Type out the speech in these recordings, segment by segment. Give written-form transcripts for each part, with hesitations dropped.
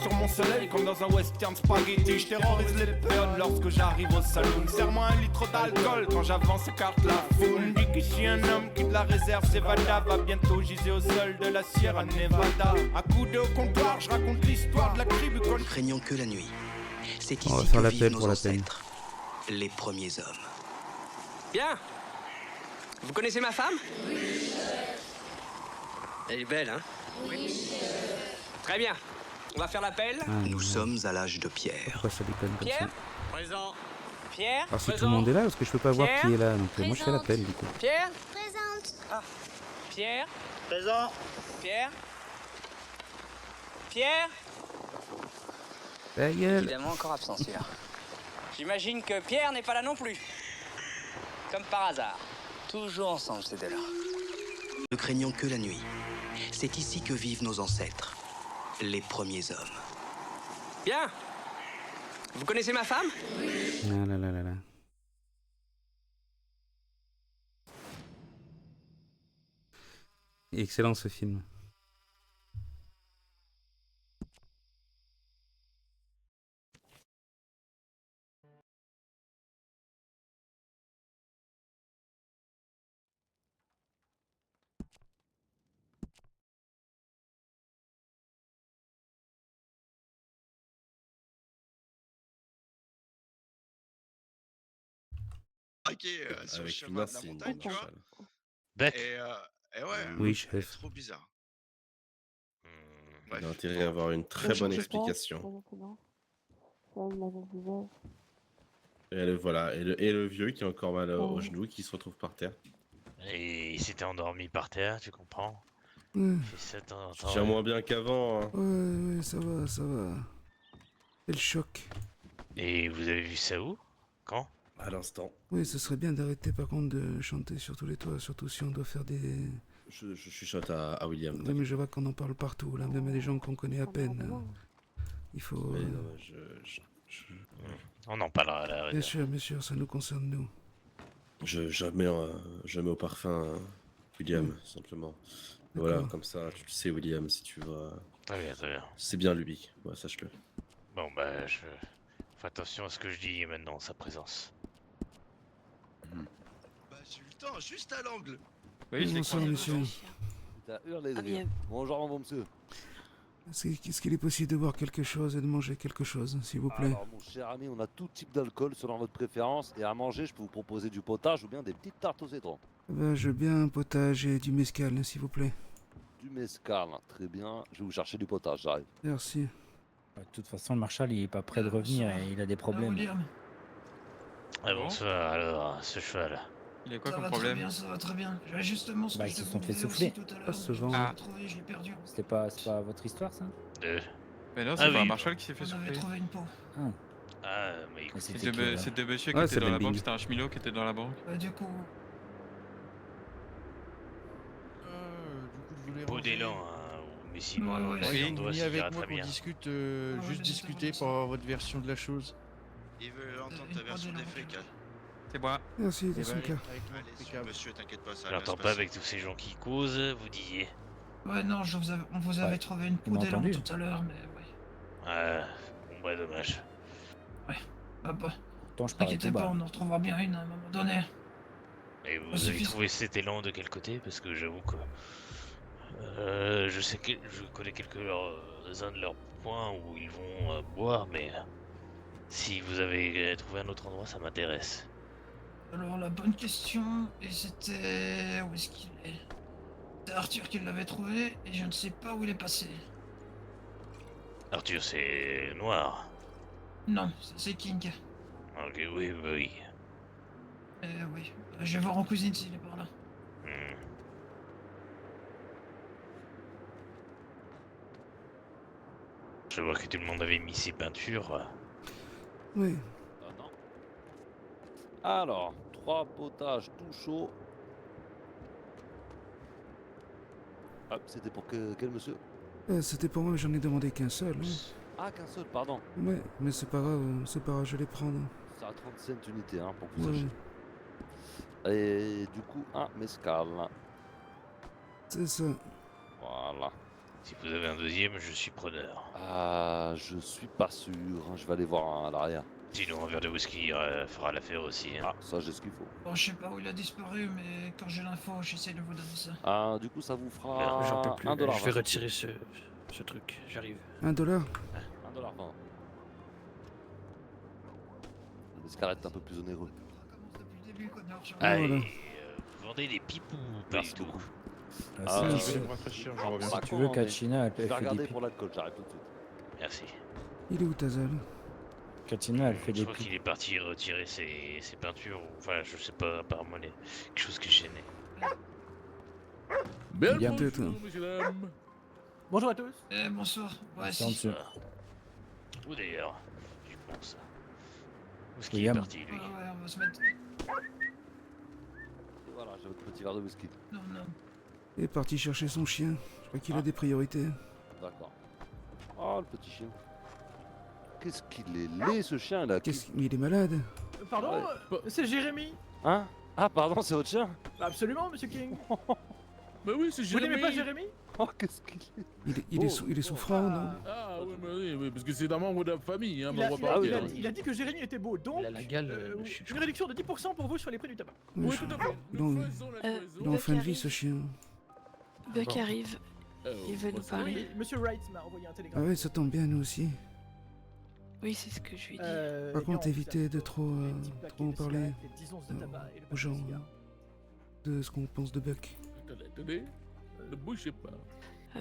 sur mon soleil comme dans un western spaghetti. Je terrorise les péons lorsque j'arrive au saloon. Serre-moi un litre d'alcool quand j'avance, écarte la foule. Dis que je suis un homme qui de la réserve s'évada. Va bientôt giser au sol de la Sierra Nevada. Accoudé au comptoir, je raconte l'histoire de la tribu. Nous craignons que la nuit. C'est On va ici faire que la vivent paix nos pour la peine. ancêtres, les premiers hommes. Bien. Vous connaissez ma femme? Oui. Elle est belle, hein? Oui. Très bien. On va faire l'appel. Ah, Nous sommes à l'âge de pierre. pourquoi ça déconne comme ça? Pierre? Présent. Pierre? Alors si tout le monde est là, parce que je peux pas voir Pierre qui est là, donc moi je fais l'appel du coup. Pierre? Présente. Ah. Pierre? Présent. Pierre? Pierre? Ta gueule. Évidemment encore absent celui-là. J'imagine que Pierre n'est pas là non plus. Comme par hasard. Toujours ensemble ces deux-là. Ne craignons que la nuit. C'est ici que vivent nos ancêtres, les premiers hommes. Bien. Vous connaissez ma femme? Ah là là là là. Excellent ce film. Sur le Avec chemin une de la insigne, montagne, tu vois. Marshall. Bec. Et ouais, Oui, c'est chef. trop bizarre. Il Bref. a intérêt à avoir une très bonne explication. Et voilà, et le vieux qui est encore mal au genou, qui se retrouve par terre. Et il s'était endormi par terre, tu comprends? Ouais, Il fait ça de temps en Je temps. tiens moins bien qu'avant. Hein. ouais, ça va, ça va. C'est le choc. Et vous avez vu ça où? Quand? À l'instant. Oui, ce serait bien d'arrêter par contre de chanter sur tous les toits, surtout si on doit faire des... Je chuchote à William. Oui, mais je vois qu'on en parle partout, là, même à des gens qu'on connaît à peine. Il faut... Oui, non, On en parlera là. Bien sûr, ça nous concerne nous. je mets au parfum William, simplement. Voilà, comme ça, tu le sais, William, si tu veux. Très bien, très bien. C'est bien lui, ouais, sache-le. Bon, bah, je fais attention à ce que je dis maintenant, sa présence. Bah, j'ai eu le temps, juste à l'angle. Oui, bonsoir, monsieur. T'as hurlé de rire. Bonjour, mon bon monsieur. Est-ce qu'il est possible de boire quelque chose et de manger quelque chose, s'il vous plaît? Alors, mon cher ami, on a tout type d'alcool selon votre préférence. Et à manger, je peux vous proposer du potage ou bien des petites tartes au citron. Je veux bien un potage et du mescal, s'il vous plaît. Du mescal, très bien. Je vais vous chercher du potage, j'arrive. Merci. De toute façon, le Marshal, il est pas prêt de revenir et il a des problèmes. Ah bon, ça, alors, ce cheval. Il a quoi comme problème? Ça va très bien. J'avais justement ce Bah, que ils je se te sont fait proposais souffler. aussi tout à l'heure. Ah, ce vent. Je l'ai Ah. trouvé, je l'ai perdu. C'est pas votre histoire, ça? Mais non, c'est Ah pas oui. Marshall qui s'est fait On avait souffler. trouvé une peau. Ah, mais écoute, C'est C'était qui, alors deux messieurs qui Ouais, étaient c'est dans la Belbing. banque, c'était un cheminot qui était dans la banque. Du coup, je voulais beau d'élan, hein, mais sinon, Ouais, alors, ouais. la Oui, viande doit venez se dire avec moi très qu'on bien. discute, ouais, juste mais discuter justement, pour avoir votre version de la chose. Il veut entendre Une ta version prod de des la faits, route. Cal. C'est moi. Merci, de son cas. Allez, monsieur, t'inquiète pas, ça Je va bien se l'entends pas passer. avec tous ces gens qui causent, vous disiez. ouais, non, on vous avait Ouais, trouvé une il peau m'a d'élan entendu. tout à l'heure, mais ouais. Ah, bon, bah, dommage. Ah bah, Pourtant, je parlais t'inquiétez tout pas, bas. on en retrouvera bien une à un moment donné. Et vous Bah, avez suffit- trouvé cet élan de quel côté? Parce que j'avoue que je sais que je connais quelques-uns de leurs points où ils vont boire, mais si vous avez trouvé un autre endroit, ça m'intéresse. Alors, la bonne question, et c'était... Où est-ce qu'il est? C'est Arthur qui l'avait trouvé, et je ne sais pas où il est passé. Arthur, c'est noir. Non, c'est King. Ok, oui, oui. Oui, je vais voir en cuisine s'il est par là. Hmm. Je vois que tout le monde avait mis ses peintures. Oui. Non. Alors, 3 potages tout chauds. Hop, c'était pour quel monsieur? C'était pour moi, mais j'en ai demandé qu'un seul. Hein. Ah, qu'un seul, pardon. Ouais, mais c'est pas grave, je vais les prendre. C'est à 35 unités, hein, pour que vous Ouais, sachiez. Et du coup, un mescal. c'est ça. Voilà. Si vous avez un deuxième, je suis preneur. Ah, je suis pas sûr. Hein, je vais aller voir à l'arrière. Sinon, un verre de whisky fera l'affaire aussi. Hein. Ah, ça, j'ai ce qu'il faut. Bon, je sais pas où il a disparu, mais quand j'ai l'info, j'essaie de vous donner ça. Ah, du coup, ça vous fera J'en peux plus. $1. Je vais retirer ce truc. J'arrive. $1? $1. L'escalade est un peu plus onéreux. Depuis le début, connard. Ah, voilà. et, vous vendez des pipes ou pas du tout? Ah, si, je si. vais me rafraîchir, je reviens. Si tu veux, Kachina, Je elle vais fait des regarder pipes. pour l'alcool, j'arrive tout de suite. Merci. Il est où Tazal? Kachina, elle fait Je des crois pipes. qu'il est parti retirer ses peintures, ou enfin je sais pas, apparemment quelque chose qui gênait. Bien peut-être. Bonjour à tous. Bonsoir. Ouais, Attends, si. monsieur. Ou d'ailleurs, je pense. Où est-ce qu'il est William. parti lui? Ouais, on va se mettre. Et voilà, j'ai votre petit verre de whisky. Non, non. Il est parti chercher son chien. Je crois qu'il a des priorités. D'accord. Oh, le petit chien. Qu'est-ce qu'il est laid, ce chien là. Mais il est malade. Pardon, c'est Jérémy. Hein? Ah, pardon, c'est votre chien? Absolument, monsieur King. Bah oui, c'est Vous Jérémy. n'aimez pas Jérémy? Oh, qu'est-ce qu'il est? Il est souffrant, non? Ah oui, parce que c'est un membre de la famille, hein, Il mais a, on il va a- pas il a- dire. il a dit que Jérémy était beau, donc Il a la gale, une réduction de 10% pour vous sur les prix du tabac. Oui, Oui, tout à fait. Il est en- Nous faisons la il est livraison. en fin de vie, ce chien. Buck arrive. Il veut nous parler. Oui, monsieur Wright m'a envoyé un Ah télégramme. ouais, ça tombe bien, nous aussi. Oui, c'est ce que je lui ai dit. Par Eh bien, contre, on évitez de trop les petits paquets en de parler cigarettes, les 10 onces de tabac et le aux paquet gens de cigares. de ce qu'on pense de Buck. Attendez, ne bougez pas.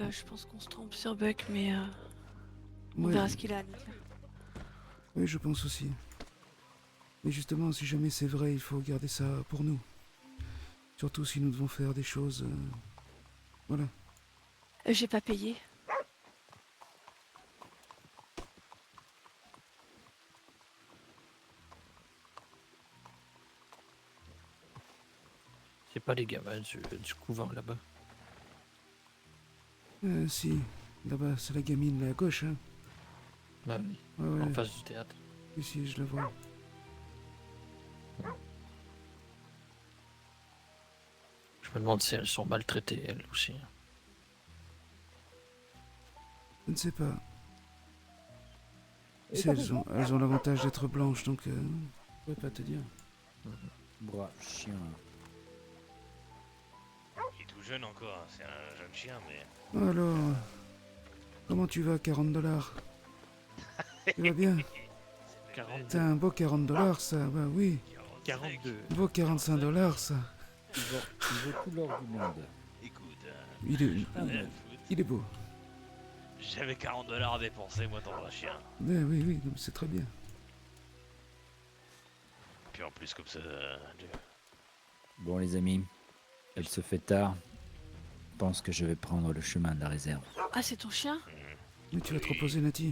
Je pense qu'on se trompe sur Buck, mais on Ouais. verra ce qu'il a à nous dire. Oui, je pense aussi. Mais justement, si jamais c'est vrai, il faut garder ça pour nous. Surtout si nous devons faire des choses... Voilà. J'ai pas payé. C'est pas les gamins du couvent là-bas. Si. Là-bas, c'est la gamine, là, à gauche, hein. Bah oui. Ouais, ouais. En face du théâtre. Ici, je la vois. Je me demande si elles sont maltraitées, elles aussi. Je ne sais pas. Et Si, ça elles ont l'avantage d'être blanches, donc... je pourrais pas te dire. Brave chien. Il est tout jeune encore, hein, c'est un jeune chien, mais... Alors... Comment tu vas, $40? Tu vas bien? 42. T'as un beau $40, ça, bah oui. 42. Beau $45, ça. Il vaut tout l'or du monde. Écoute, Il est beau. j'avais $40 à dépenser moi dans un chien. Ben oui, oui, non, mais c'est très bien. Puis en plus comme ça... Bon, les amis, elle se fait tard. Je pense que je vais prendre le chemin de la réserve. Ah, c'est ton chien? Mais tu vas te reposer, Nati?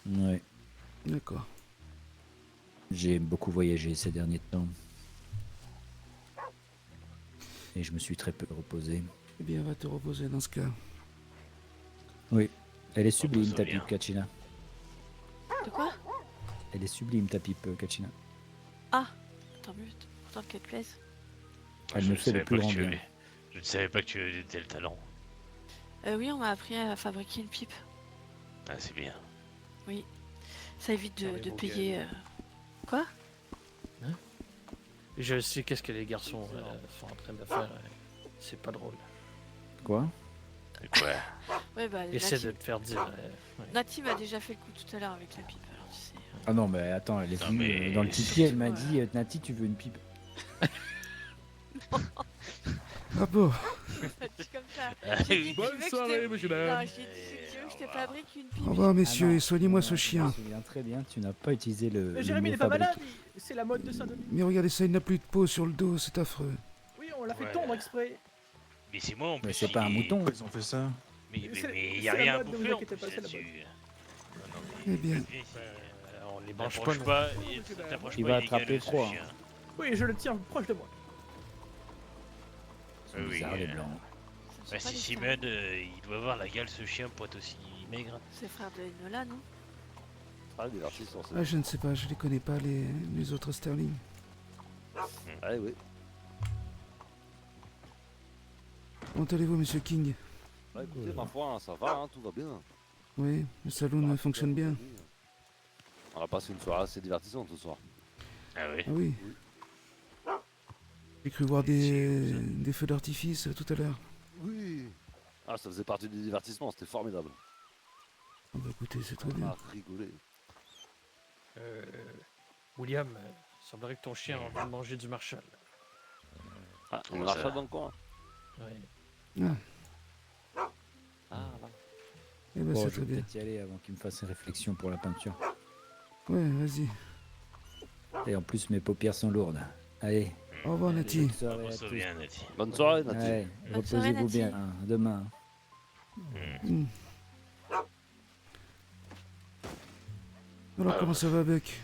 Ouais, D'accord. j'ai beaucoup voyagé ces derniers temps. Et je me suis très peu reposé. Eh bien, va te reposer dans ce cas. Oui, elle est sublime Repose-toi ta bien. pipe, Kachina. De quoi? Elle est sublime ta pipe, Kachina. Ah, tant mieux. Tant qu'elle te plaise. Elle Je me ne fait savais le plus pas que grand tu bien. avais- Je ne savais pas que tu avais de tels talents. Oui, on m'a appris à fabriquer une pipe. Ah, c'est bien. Oui. Ça évite Dans de, les de beaux payer... Quoi? Je sais qu'est-ce que les garçons sont en train de faire. C'est pas drôle. Quoi? Quoi? Ouais, bah, Essaie Nati... de te faire dire. Ouais. Nati m'a déjà fait le coup tout à l'heure avec la pipe, alors tu sais. Ah non, mais attends, elle est Non, venue mais- dans le tipi, elle m'a Ouais. dit Nati, tu veux une pipe? Ah bon? Dit comme ça. Ah J'ai dit, oui. tu Bonne veux que je soirée, te- monsieur Non, Dame. j'ai dit, si tu veux que je te fabrique une pipe. Au revoir, messieurs, Ah non. et soignez-moi ce Je me chien. souviens très bien, tu n'as pas utilisé le Jérémy mot n'est pas fabrique. malade, c'est la mode de Saint-Denis. Mais regardez ça, il n'a plus de peau sur le dos, c'est affreux. Oui, on l'a fait Ouais. tondre exprès. Mais c'est moi en plus. Mais c'est pas un mouton. Ils ont fait ça. Mais C'est- il y a c'est la rien à mode, ne vous bouffer en inquiétez plus pas, c'est la là-dessus. Eh bien. On les mange pas. T'approches nous. pas, t'approches Il pas va illégal attraper de ce froid. chien. Oui, je le tiens proche de moi. Ils sont Oui, bizarres, les blancs. Ce Bah sont pas si des Simon, il doit avoir la gale ce chien pour être aussi maigre. frères. C'est frère de Enola, non? Ah, des artistes sont Ah, je ne sais pas, je les connais pas, les autres Sterling. Ah oui. Comment allez-vous, monsieur King? Bah écoutez, ma foi, hein, ça va, hein, tout va bien. Oui, le saloon fonctionne bien. On a passé une soirée assez divertissante ce soir. Ah oui. Ah oui. J'ai cru voir des feux d'artifice tout à l'heure. Oui. Ah, ça faisait partie du divertissement, c'était formidable. Ah bah écoutez, c'est très On bien. a rigolé. William, semblerait que ton chien a envie de manger du Marshall. Ah, on a Marshall dans le coin. Ouais. Ah, Ah, là. eh ben Bon, c'est je très vais bien. peut-être y aller avant qu'il me fasse une réflexion pour la peinture. Ouais, vas-y. Et en plus, mes paupières sont lourdes. Allez. Au revoir, Nati. Bonne soirée à Repose-toi tous. bien, Nati. Bonne soirée, Nati. Ouais, Bonne soirée, reposez-vous Nati. bien. À demain. Hmm. Alors, comment ça va, Buck?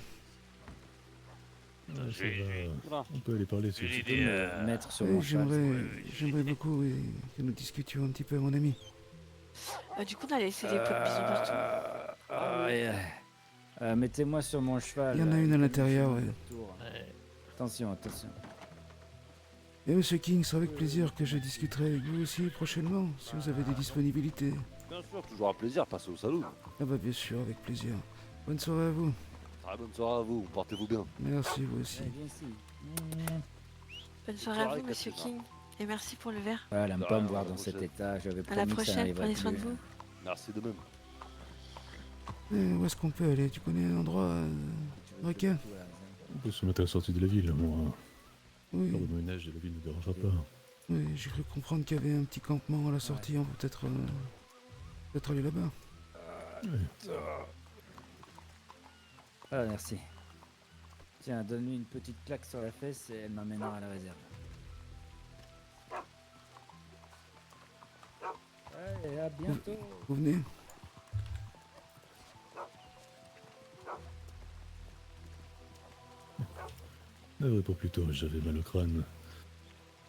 On peut aller parler si J'ai tu l'idée, me mettre sur Oui, mon cheval. j'aimerais beaucoup que nous discutions un petit peu, mon ami. Du coup, on a laissé des pots de bison partout. Mettez-moi sur mon cheval. Il y en a une à l'intérieur, ouais. Attention, attention. Et Monsieur King, c'est avec plaisir que je discuterai avec vous aussi prochainement, si vous avez des disponibilités. Bien sûr, toujours un plaisir, passez au salon. Ah bah bien sûr, avec plaisir. Bonne soirée à vous. Très bonne soirée à vous, portez-vous bien. Merci, vous aussi. Bonne soirée à vous, Monsieur King. Et merci pour le verre. Elle aime pas me voir dans cet état. J'avais À la promis que ça prochaine, n'arriverait prenez soin de plus. vous. Merci de même. Où est-ce qu'on peut aller? Tu connais un endroit, requin? On peut se mettre à la sortie de la ville, moi. Oui. Le ménage de la ville ne dérangera pas. Oui, j'ai cru comprendre qu'il y avait un petit campement à la sortie. On peut peut-être aller là-bas. Ah, merci. Tiens, donne-lui une petite claque sur la fesse et elle m'amènera à la réserve. Allez, à bientôt. Vous venez? Pas plus tôt, j'avais mal au crâne.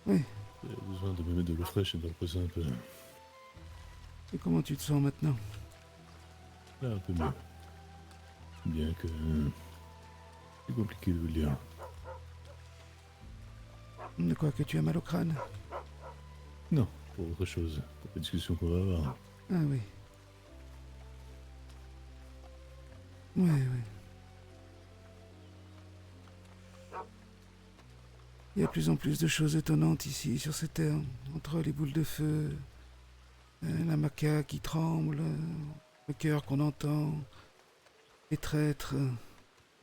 Oui. J'avais besoin de me mettre de l'eau fraîche et de me reposer un peu. Et comment tu te sens maintenant? Là, un peu mieux. Bien que... c'est compliqué de vous le dire. De quoi, que tu as mal au crâne? Non, pour autre chose. Pour la discussion qu'on va avoir. Ah oui. Ouais, ouais. Il y a de plus en plus de choses étonnantes ici, sur cette terre. Entre les boules de feu, la macaque qui tremble, le cœur qu'on entend, les traîtres.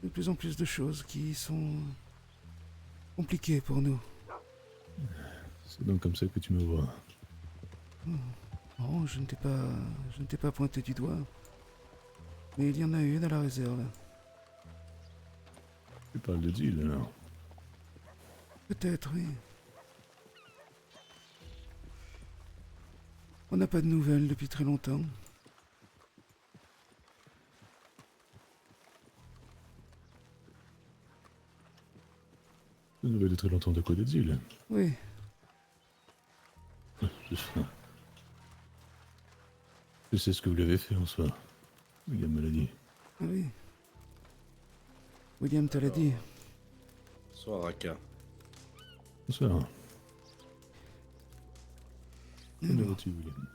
De plus en plus de choses qui sont compliquées pour nous. C'est donc comme ça que tu me vois. Non, je ne t'ai pas pointé du doigt. Mais il y en a une à la réserve. Tu parles de deal, alors. Peut-être, oui. On n'a pas de nouvelles depuis très longtemps. De nouvelles de très longtemps de quoi de deal. Oui. Je sais ce que vous l'avez fait en soi. William me l'a dit. Ah oui. William te l'a dit. Bonsoir, Raka. Bonsoir. Comment vas-tu, William?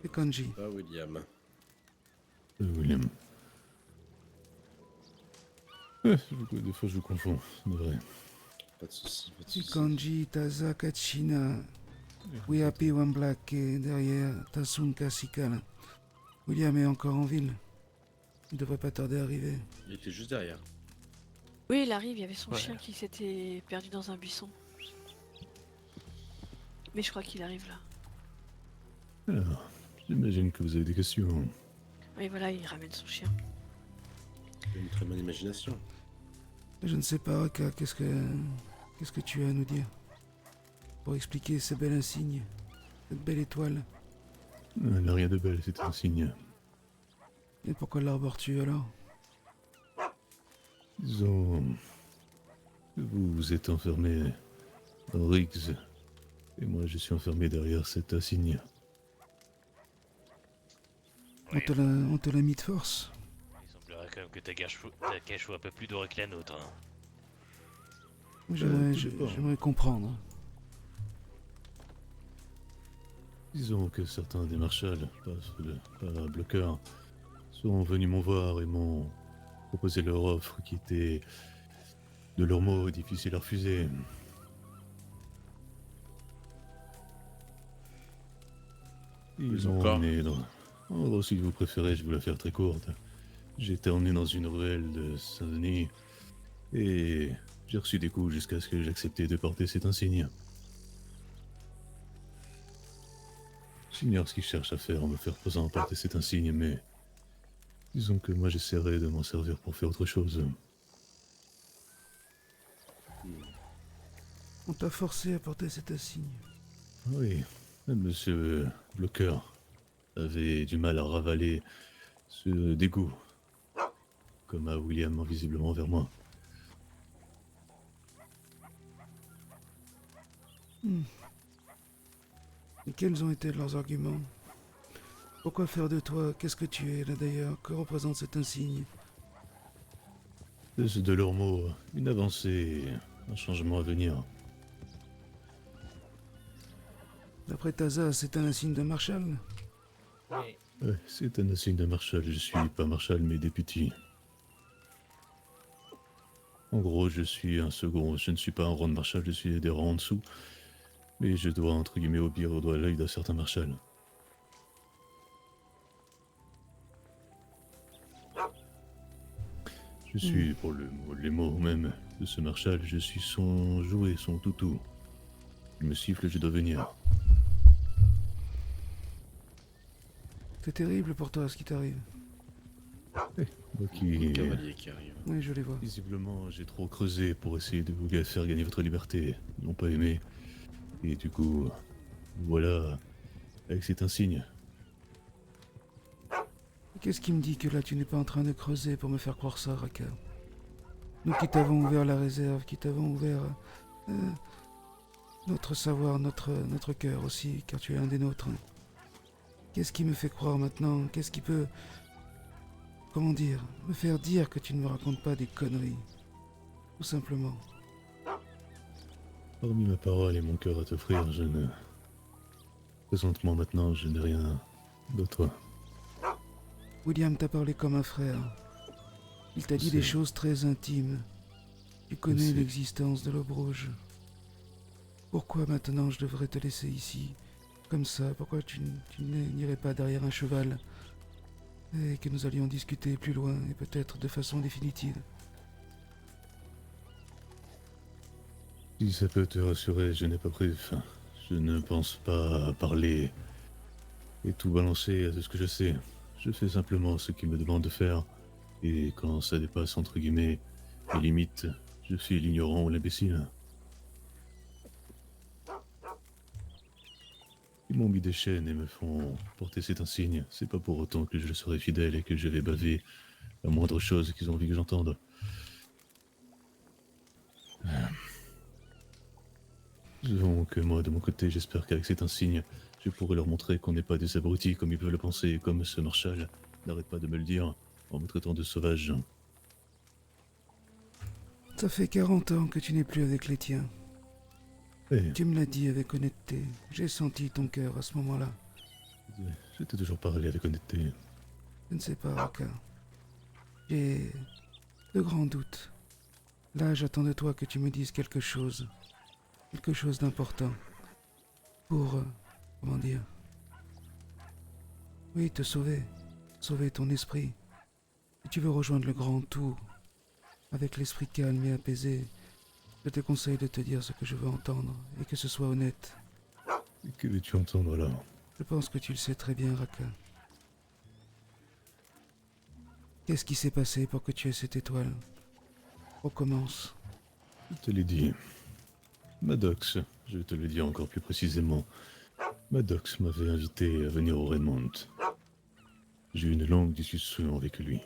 C'est Kanji. Pas William. William. Des fois je vous confonds, c'est vrai. Pas de soucis, pas de C'est soucis. Kanji, Taza, Kachina, Wiapi, Wamblak et derrière Tasunka, Sikala. William est encore en ville. Il devrait pas tarder à arriver. Il était juste derrière. Oui, il arrive, il y avait son Ouais. chien qui s'était perdu dans un buisson. Mais je crois qu'il arrive là. Alors, j'imagine que vous avez des questions. Et voilà, il ramène son chien. Il a une très bonne imagination. Je ne sais pas, Raka, qu'est-ce que tu as à nous dire pour expliquer ce bel insigne, cette belle étoile? Elle n'a rien de belle, c'est un signe. Et pourquoi l'arbores-tu alors? Disons... Vous vous êtes enfermé dans Riggs, et moi je suis enfermé derrière cet insigne. On te l'a mis de force. Il semblerait quand même que ta cache soit un peu plus dorée que la nôtre. Hein. J'aimerais comprendre. Disons que certains des marshals, pas bloqueurs, sont venus m'en voir et m'ont proposé leur offre qui était, de leurs mots, difficile à refuser. Ils m'ont emmené dans... En gros, si vous préférez, je vais vous la faire très courte. J'ai été emmené dans une ruelle de Saint-Denis et j'ai reçu des coups jusqu'à ce que j'acceptais de porter cet insigne. J'ignore ce qu'ils cherchent à faire en me faire posant porter cet insigne, mais disons que moi j'essaierai de m'en servir pour faire autre chose. On t'a forcé à porter cet insigne. Oui, monsieur Bloqueur avait du mal à ravaler ce dégoût, comme à William visiblement vers moi. Et quels ont été leurs arguments? Pourquoi faire de toi? Qu'est-ce que tu es là d'ailleurs? Que représente cet insigne? De leurs mots, une avancée, un changement à venir. D'après Taza, c'est un insigne de Marshall? Oui. Ouais, c'est un insigne de Marshall. Je suis pas Marshall, mais député. En gros, je suis un second. Je ne suis pas un rang de Marshall, je suis des rangs en dessous. Mais je dois, entre guillemets, obéir au doigt à l'œil d'un certain Marshall. Je suis, pour les mots même de ce Marshall, je suis son jouet, son toutou. Il me siffle, je dois venir. C'est terrible pour toi ce qui t'arrive. Moi qui... Cavalier qui arrive. Oui, je les vois. Visiblement, j'ai trop creusé pour essayer de vous faire gagner votre liberté. Ils n'ont pas aimé. Et du coup, voilà, avec cet insigne. Qu'est-ce qui me dit que là tu n'es pas en train de creuser pour me faire croire ça, Raka? Nous qui t'avons ouvert la réserve, qui t'avons ouvert notre savoir, notre cœur aussi, car tu es un des nôtres. Qu'est-ce qui me fait croire maintenant? Qu'est-ce qui peut... Comment dire? Me faire dire que tu ne me racontes pas des conneries. Tout simplement. Hormis ma parole et mon cœur à t'offrir, je ne... Présentement maintenant, je n'ai rien d'autre. William t'a parlé comme un frère. Il t'a dit des choses très intimes. Tu connais l'existence de l'Aube Rouge. Pourquoi maintenant je devrais te laisser ici, comme ça? Pourquoi tu n'irais pas derrière un cheval et que nous allions discuter plus loin et peut-être de façon définitive? Si ça peut te rassurer, je n'ai pas pris... Enfin, je ne pense pas parler et tout balancer à ce que je sais. Je fais simplement ce qu'il me demande de faire. Et quand ça dépasse, entre guillemets, mes limites, je suis l'ignorant ou l'imbécile. Ils m'ont mis des chaînes et me font porter cet insigne. C'est pas pour autant que je serai fidèle et que je vais baver la moindre chose qu'ils ont envie que j'entende. Donc moi, de mon côté, j'espère qu'avec cet insigne, je pourrai leur montrer qu'on n'est pas des abrutis comme ils peuvent le penser, comme ce Marshall n'arrête pas de me le dire en me traitant de sauvage. Ça fait 40 ans que tu n'es plus avec les tiens. Eh. Tu me l'as dit avec honnêteté. J'ai senti ton cœur à ce moment-là. Je t'ai toujours parlé avec honnêteté. Je ne sais pas, Raka. J'ai de grands doutes. Là, j'attends de toi que tu me dises quelque chose. Quelque chose d'important. Pour... comment dire? Oui, te sauver. Sauver ton esprit. Si tu veux rejoindre le grand tour, avec l'esprit calme et apaisé, je te conseille de te dire ce que je veux entendre, et que ce soit honnête. Et que veux-tu entendre là? Je pense que tu le sais très bien, Raka. Qu'est-ce qui s'est passé pour que tu aies cette étoile? Recommence. Je te l'ai dit. Maddox, je te le dis encore plus précisément. Maddox m'avait invité à venir au Redmond. J'ai eu une longue discussion avec lui.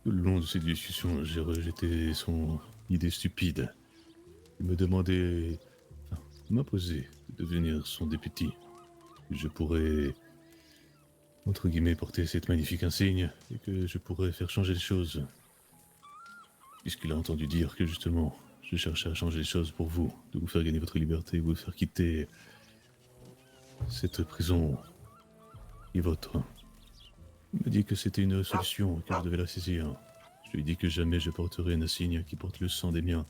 Tout le long de cette discussion, j'ai rejeté son idée stupide. Il me demandait, enfin, m'imposait de devenir son député. Je pourrais, entre guillemets, porter cette magnifique insigne et que je pourrais faire changer les choses. Puisqu'il a entendu dire que justement, je cherchais à changer les choses pour vous, de vous faire gagner votre liberté, vous faire quitter cette prison est vôtre. Il m'a dit que c'était une solution, que je devais la saisir. Je lui ai dit que jamais je porterai un insigne qui porte le sang des miens,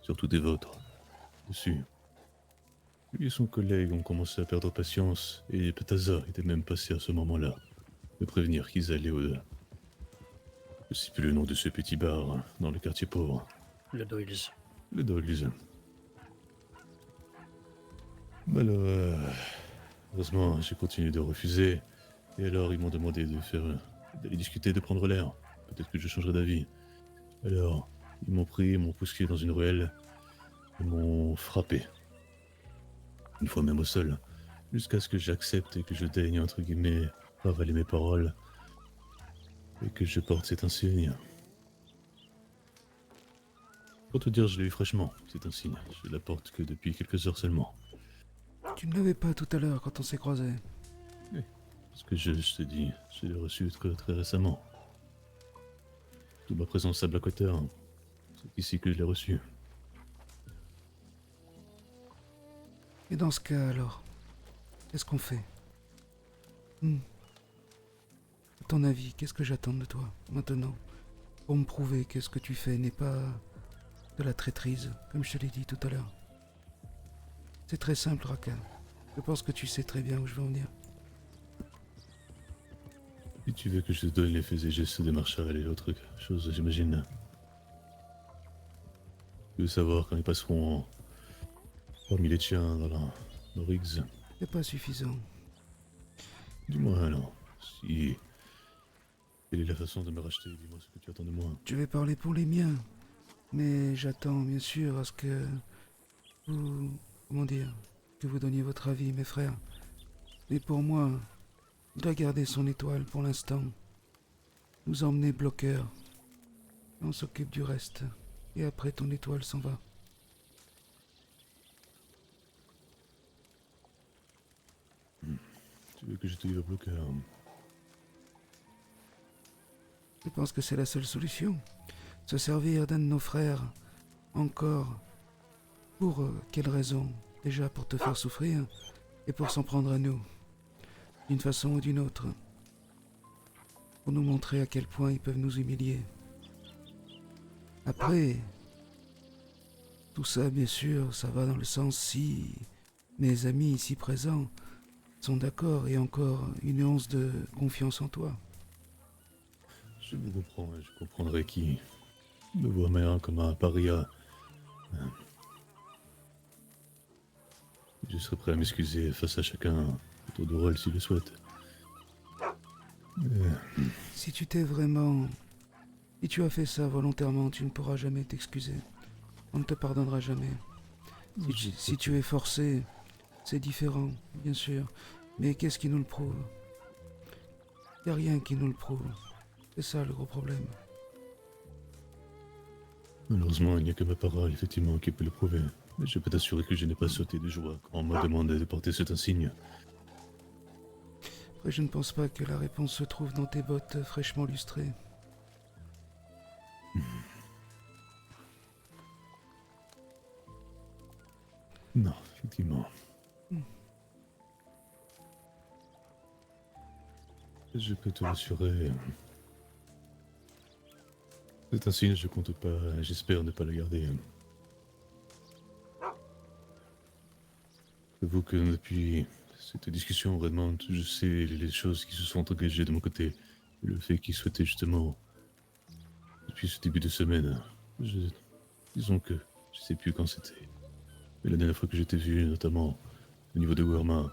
surtout des vôtres, dessus. Lui et son collègue ont commencé à perdre patience, et Petaza était même passé à ce moment-là, me prévenir qu'ils allaient au-delà. Je sais plus le nom de ce petit bar, dans le quartier pauvre. Le Doyle's. Le Doyle's. Alors, heureusement, j'ai continué de refuser, et alors ils m'ont demandé d'aller discuter, de prendre l'air. Peut-être que je changerai d'avis. Alors, ils m'ont pris, m'ont poussé dans une ruelle, et m'ont frappé. Une fois même au sol, jusqu'à ce que j'accepte et que je daigne, entre guillemets, ravaler mes paroles, et que je porte cet insigne. Pour te dire, je l'ai eu fraîchement, cet insigne. Je la porte que depuis quelques heures seulement. Tu ne l'avais pas tout à l'heure quand on s'est croisés. Oui, parce que je te dis, je l'ai reçu très récemment. Sous ma présence à Blackwater, c'est ici que je l'ai reçu. Et dans ce cas alors, qu'est-ce qu'on fait? À ton avis, qu'est-ce que j'attends de toi, maintenant? Pour me prouver que ce que tu fais n'est pas de la traîtrise, comme je te l'ai dit tout à l'heure. C'est très simple, Raka. Je pense que tu sais très bien où je veux en venir. Et tu veux que je te donne les faits et gestes des Marshall et autres choses, j'imagine. Tu veux savoir quand ils passeront parmi les tiens dans nos rigs. C'est pas suffisant. Dis-moi alors, si... Quelle est la façon de me racheter? Dis-moi ce que tu attends de moi. Je vais parler pour les miens. Mais j'attends bien sûr à ce que vous... Comment dire? Que vous donniez votre avis, mes frères. Mais pour moi, il doit garder son étoile pour l'instant. Nous emmener bloqueur. On s'occupe du reste. Et après, ton étoile s'en va. Tu veux que je te livre bloqueur? Je pense que c'est la seule solution. Se servir d'un de nos frères. Encore. Pour quelle raison? Déjà pour te faire souffrir. Et pour s'en prendre à nous. D'une façon ou d'une autre. Pour nous montrer à quel point ils peuvent nous humilier. Après... Tout ça, bien sûr, ça va dans le sens si... Mes amis ici présents sont d'accord et encore une once de confiance en toi. Je vous comprends, je comprendrai qui me voit bien comme un paria. Je serai prêt à m'excuser face à chacun autour de rôle s'il le souhaite. Si tu t'es vraiment... Si tu as fait ça volontairement, tu ne pourras jamais t'excuser. On ne te pardonnera jamais. Si tu es forcé, c'est différent, bien sûr. Mais qu'est-ce qui nous le prouve? Il n'y a rien qui nous le prouve. C'est ça le gros problème. Malheureusement, il n'y a que ma parole, effectivement, qui peut le prouver. Mais je peux t'assurer que je n'ai pas sauté de joie quand on m'a demandé de porter cet insigne. Après, je ne pense pas que la réponse se trouve dans tes bottes fraîchement lustrées. Non, effectivement. Je peux te rassurer. Cet insigne, je compte pas, j'espère ne pas le garder. J'avoue que depuis cette discussion, Redmond, je sais les choses qui se sont engagées de mon côté. Le fait qu'il souhaitait justement, depuis ce début de semaine, disons que je sais plus quand c'était. Mais la dernière fois que je t'ai vu, notamment au niveau de Warma,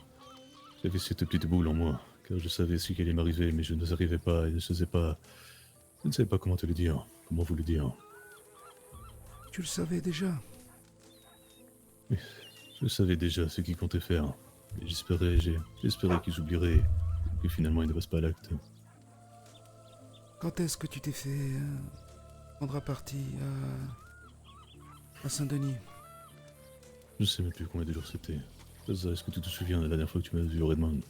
j'avais cette petite boule en moi, car je savais ce qui allait m'arriver, mais je n'arrivais pas et je ne savais pas comment te le dire, comment vous le dire. Tu le savais déjà. Oui, je savais déjà ce qu'ils comptaient faire. Et j'espérais qu'ils oublieraient et que finalement ils ne passent pas à l'acte. Quand est-ce que tu t'es fait prendre à partie à Saint-Denis? Je sais même plus combien de jours c'était. Est-ce que tu te souviens de la dernière fois que tu m'as vu au Redmond?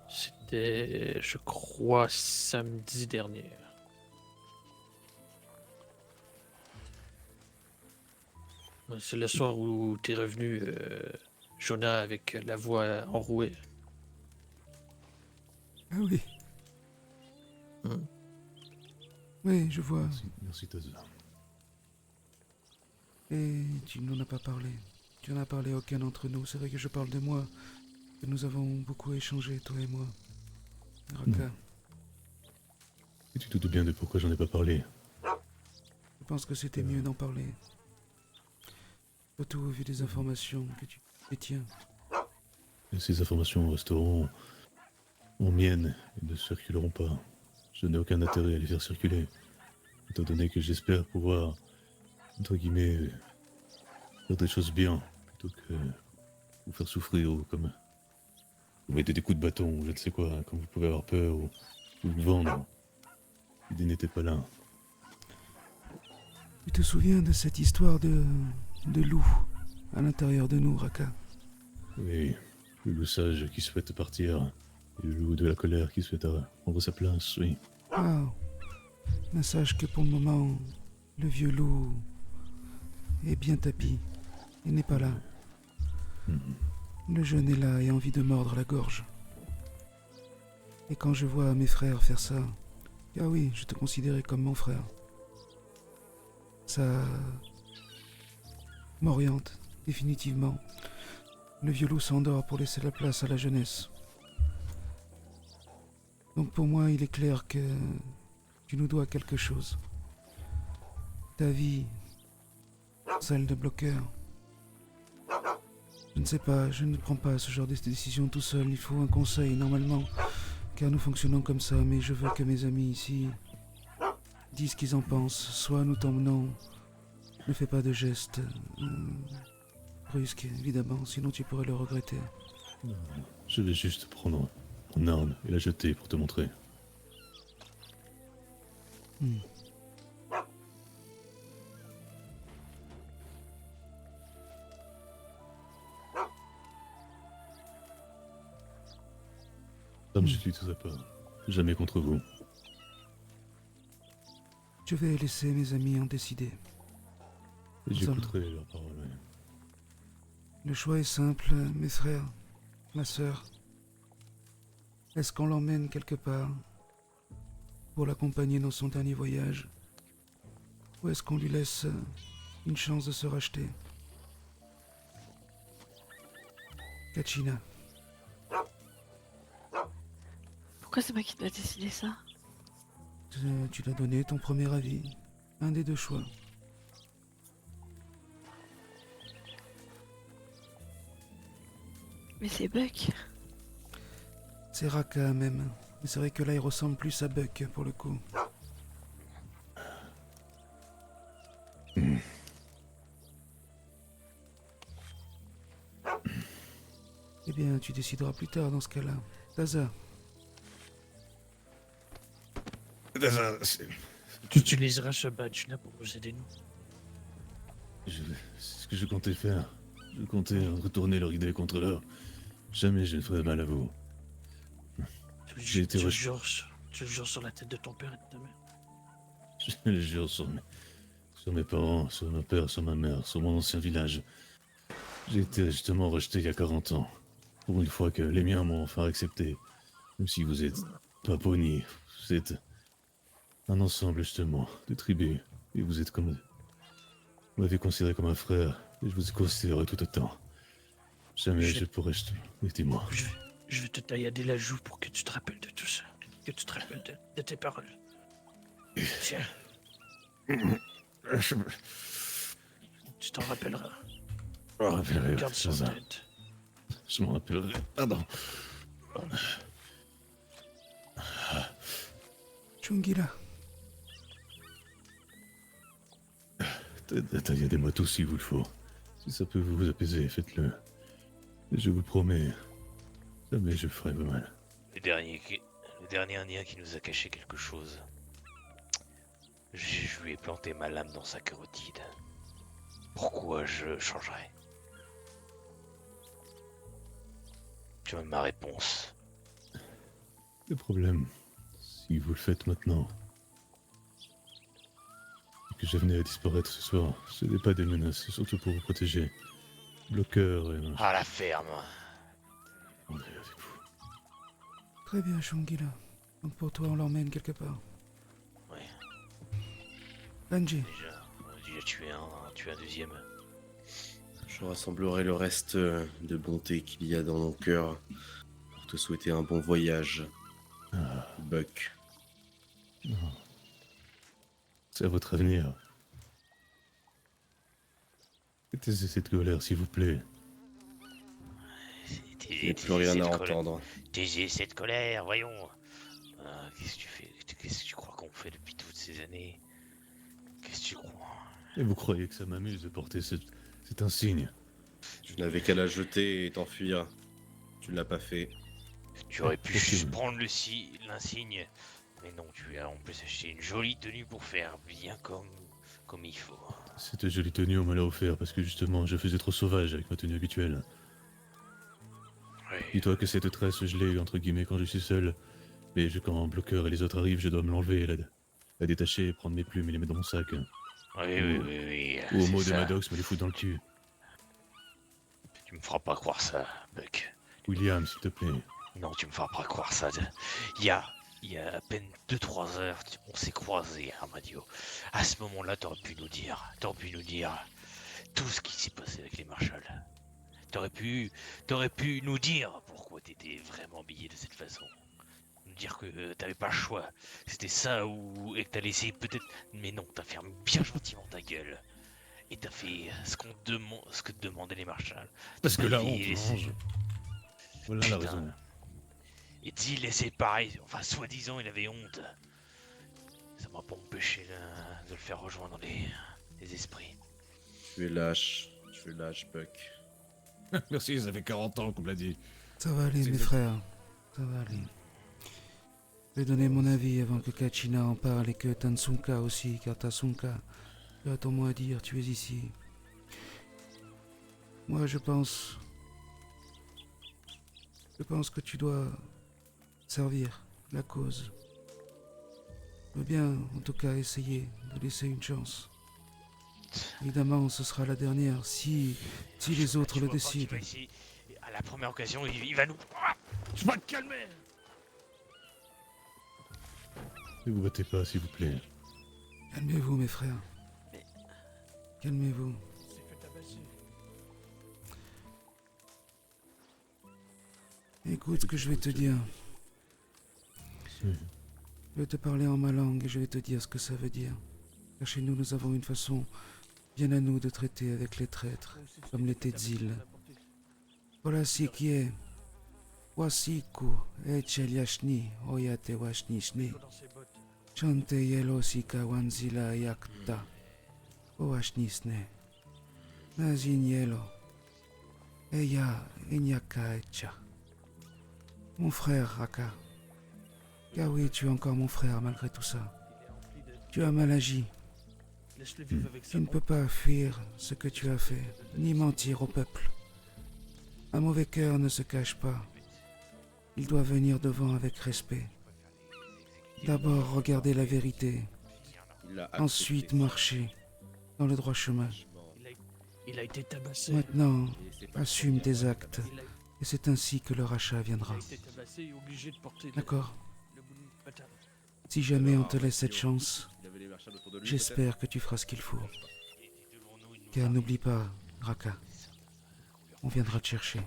C'était, je crois, samedi dernier. C'est le soir où t'es revenu Jonah avec la voix enrouée. Ah oui. Oui, je vois. Merci Taza. Et tu n'en as pas parlé. Tu n'en as parlé à aucun d'entre nous. C'est vrai que je parle de moi. Que nous avons beaucoup échangé, toi et moi. Raka. Et tu te doutes bien de pourquoi j'en ai pas parlé. Je pense que c'était mieux d'en parler. Surtout au vu des informations que tu détiens. Et ces informations resteront en miennes et ne circuleront pas. Je n'ai aucun intérêt à les faire circuler. Étant donné que j'espère pouvoir, entre guillemets, faire des choses bien, plutôt que vous faire souffrir ou comme vous mettez des coups de bâton ou je ne sais quoi, quand vous pouvez avoir peur ou vous vendre. L'idée n'était pas là. Tu te souviens de cette histoire de loup à l'intérieur de nous, Raka? Oui, le loup sage qui souhaite partir, et le loup de la colère qui souhaite prendre sa place, oui. Ah, mais sache que pour le moment, le vieux loup est bien tapi. Il n'est pas là. Le jeune est là et a envie de mordre la gorge. Et quand je vois mes frères faire ça, ah oui, je te considérais comme mon frère. Ça m'oriente, définitivement. Le vieux loup s'endort pour laisser la place à la jeunesse. Donc pour moi, il est clair que tu nous dois quelque chose. Ta vie, celle de bloqueur. Je ne sais pas, je ne prends pas ce genre de décision tout seul. Il faut un conseil, normalement, car nous fonctionnons comme ça. Mais je veux que mes amis ici disent ce qu'ils en pensent. Soit nous t'emmenons. Ne fais pas de gestes brusques, évidemment, sinon tu pourrais le regretter. Non, je vais juste prendre mon arme et la jeter pour te montrer. Comme je suis tout à part, jamais contre vous. Je vais laisser mes amis en décider. Et j'écouterai leurs paroles. Oui. Le choix est simple, mes frères, ma sœur. Est-ce qu'on l'emmène quelque part pour l'accompagner dans son dernier voyage? Ou est-ce qu'on lui laisse une chance de se racheter? Kachina. Pourquoi c'est moi qui dois décider ça? Tu l'as donné ton premier avis. Un des deux choix. Mais c'est Buck. C'est Raka même. Mais c'est vrai que là il ressemble plus à Buck pour le coup. Eh bien, tu décideras plus tard dans ce cas-là. Taza. Tu utiliseras ce badge-là pour vous aider, nous. C'est ce que je comptais faire. Je comptais retourner leur idée contre leur. Jamais je ne ferai mal à vous. J'ai été tu le jures sur la tête de ton père et de ta mère. Je le jure sur mes parents, sur mon père, sur ma mère, sur mon ancien village. J'ai été justement rejeté il y a 40 ans. Pour une fois que les miens m'ont enfin accepté. Même si vous êtes pas pony, vous êtes un ensemble justement de tribus. Et vous êtes comme... Vous m'avez considéré comme un frère, et je vous ai considéré tout autant. Jamais je pourrais... Mettez-moi. Je vais te taillader la joue pour que tu te rappelles de tout ça. Que tu te rappelles de tes paroles. Tiens. Tu t'en rappelleras. Je m'en rappellerai. Garde ça en tête. Je m'en rappellerai. Pardon. Chungila. Tailladez-moi tout s'il vous le faut. Si ça peut vous apaiser, faites-le. Et je vous promets, jamais je ferai mal. Le dernier indien qui nous a caché quelque chose. Je lui ai planté ma lame dans sa carotide. Pourquoi je changerais? Tu as ma réponse. Le problème, si vous le faites maintenant, et que je venais à disparaître ce soir, ce n'est pas des menaces, c'est surtout pour vous protéger. Bloqueur et... À la ferme. André avec vous. Très bien, Shangila. Donc pour toi, on l'emmène quelque part. Ouais. Benji. Déjà, on a déjà tué un deuxième. Je rassemblerai le reste de bonté qu'il y a dans mon cœur pour te souhaiter un bon voyage, Buck. Non. C'est à votre avenir. Taisez cette colère, s'il vous plaît. Il n'y a plus rien à entendre. Taisez cette colère, voyons. Qu'est-ce que tu fais? Qu'est-ce que tu crois qu'on fait depuis toutes ces années? Qu'est-ce que tu crois? Et vous croyez que ça m'amuse de porter cet insigne? Tu n'avais qu'à la jeter et t'enfuir. Tu ne l'as pas fait. Tu aurais pu juste prendre l'insigne. Mais non, tu as en plus acheté une jolie tenue pour faire bien comme il faut. Cette jolie tenue, on me l'a offert parce que justement, je faisais trop sauvage avec ma tenue habituelle. Oui. Dis-toi que cette tresse, je l'ai entre guillemets quand je suis seul. Mais quand Bloqueur et les autres arrivent, je dois me l'enlever, la détacher, prendre mes plumes et les mettre dans mon sac. Oui. Ou au c'est mot de ça. Maddox, me les foutre dans le cul. Tu me feras pas croire ça, Buck. William, s'il te plaît. Non, tu me feras pas croire ça. Il y a à peine 2-3 heures, on s'est croisés, Armadio. À ce moment-là, t'aurais pu nous dire tout ce qui s'est passé avec les Marshalls. T'aurais pu nous dire pourquoi t'étais vraiment habillé de cette façon. Nous dire que t'avais pas le choix. C'était ça et que t'as laissé peut-être... Mais non, t'as fermé bien gentiment ta gueule. Et t'as fait ce que te demandaient les Marshalls. Parce que T'as la dit, honte laissez- mange. Voilà la raison. Et dit laisser pareil, enfin soi-disant il avait honte. Ça m'a pas empêché de le faire rejoindre les esprits. Tu es lâche, Buck. Merci, ça fait 40 ans qu'on me l'a dit. Ça va aller, mes frères. Ça va aller. Je vais donner mon avis avant que Kachina en parle et que Tansunka aussi, car Tansunka, tu as ton mot à dire, tu es ici. Moi, je pense que tu dois servir la cause. Je veux bien, en tout cas, essayer de laisser une chance. Évidemment, ce sera la dernière, si les autres le décident. À la première occasion, il va nous... Je vais te calmer. Ne vous battez pas, s'il vous plaît. Calmez-vous, mes frères. Calmez-vous. Écoute ce que je vais te dire. Je vais te parler en ma langue et je vais te dire ce que ça veut dire. Car chez nous, nous avons une façon bien à nous de traiter avec les traîtres, comme les Tedzil. Voilà ce qui est. Wasiku echeliashni oyate washnishni. Chante yelo sika wanzila yakta. Oashnisne. Nazin yelo. Eya enyaka echa. Mon frère, Raka. Car oui, tu es encore mon frère malgré tout ça. Tu as mal agi. Laisse-le vivre avec Tu ne peux pas fuir ce que tu as fait, ni mentir au peuple. Un mauvais cœur ne se cache pas. Il doit venir devant avec respect. D'abord regarder la vérité, ensuite marcher dans le droit chemin. Il a été tabassé. Maintenant, assume tes actes, et c'est ainsi que le rachat viendra. Il a été tabassé et obligé de porter D'accord. le bout de patate. Si jamais on te laisse cette chance, j'espère que tu feras ce qu'il faut. Car n'oublie pas, Raka, on viendra te chercher.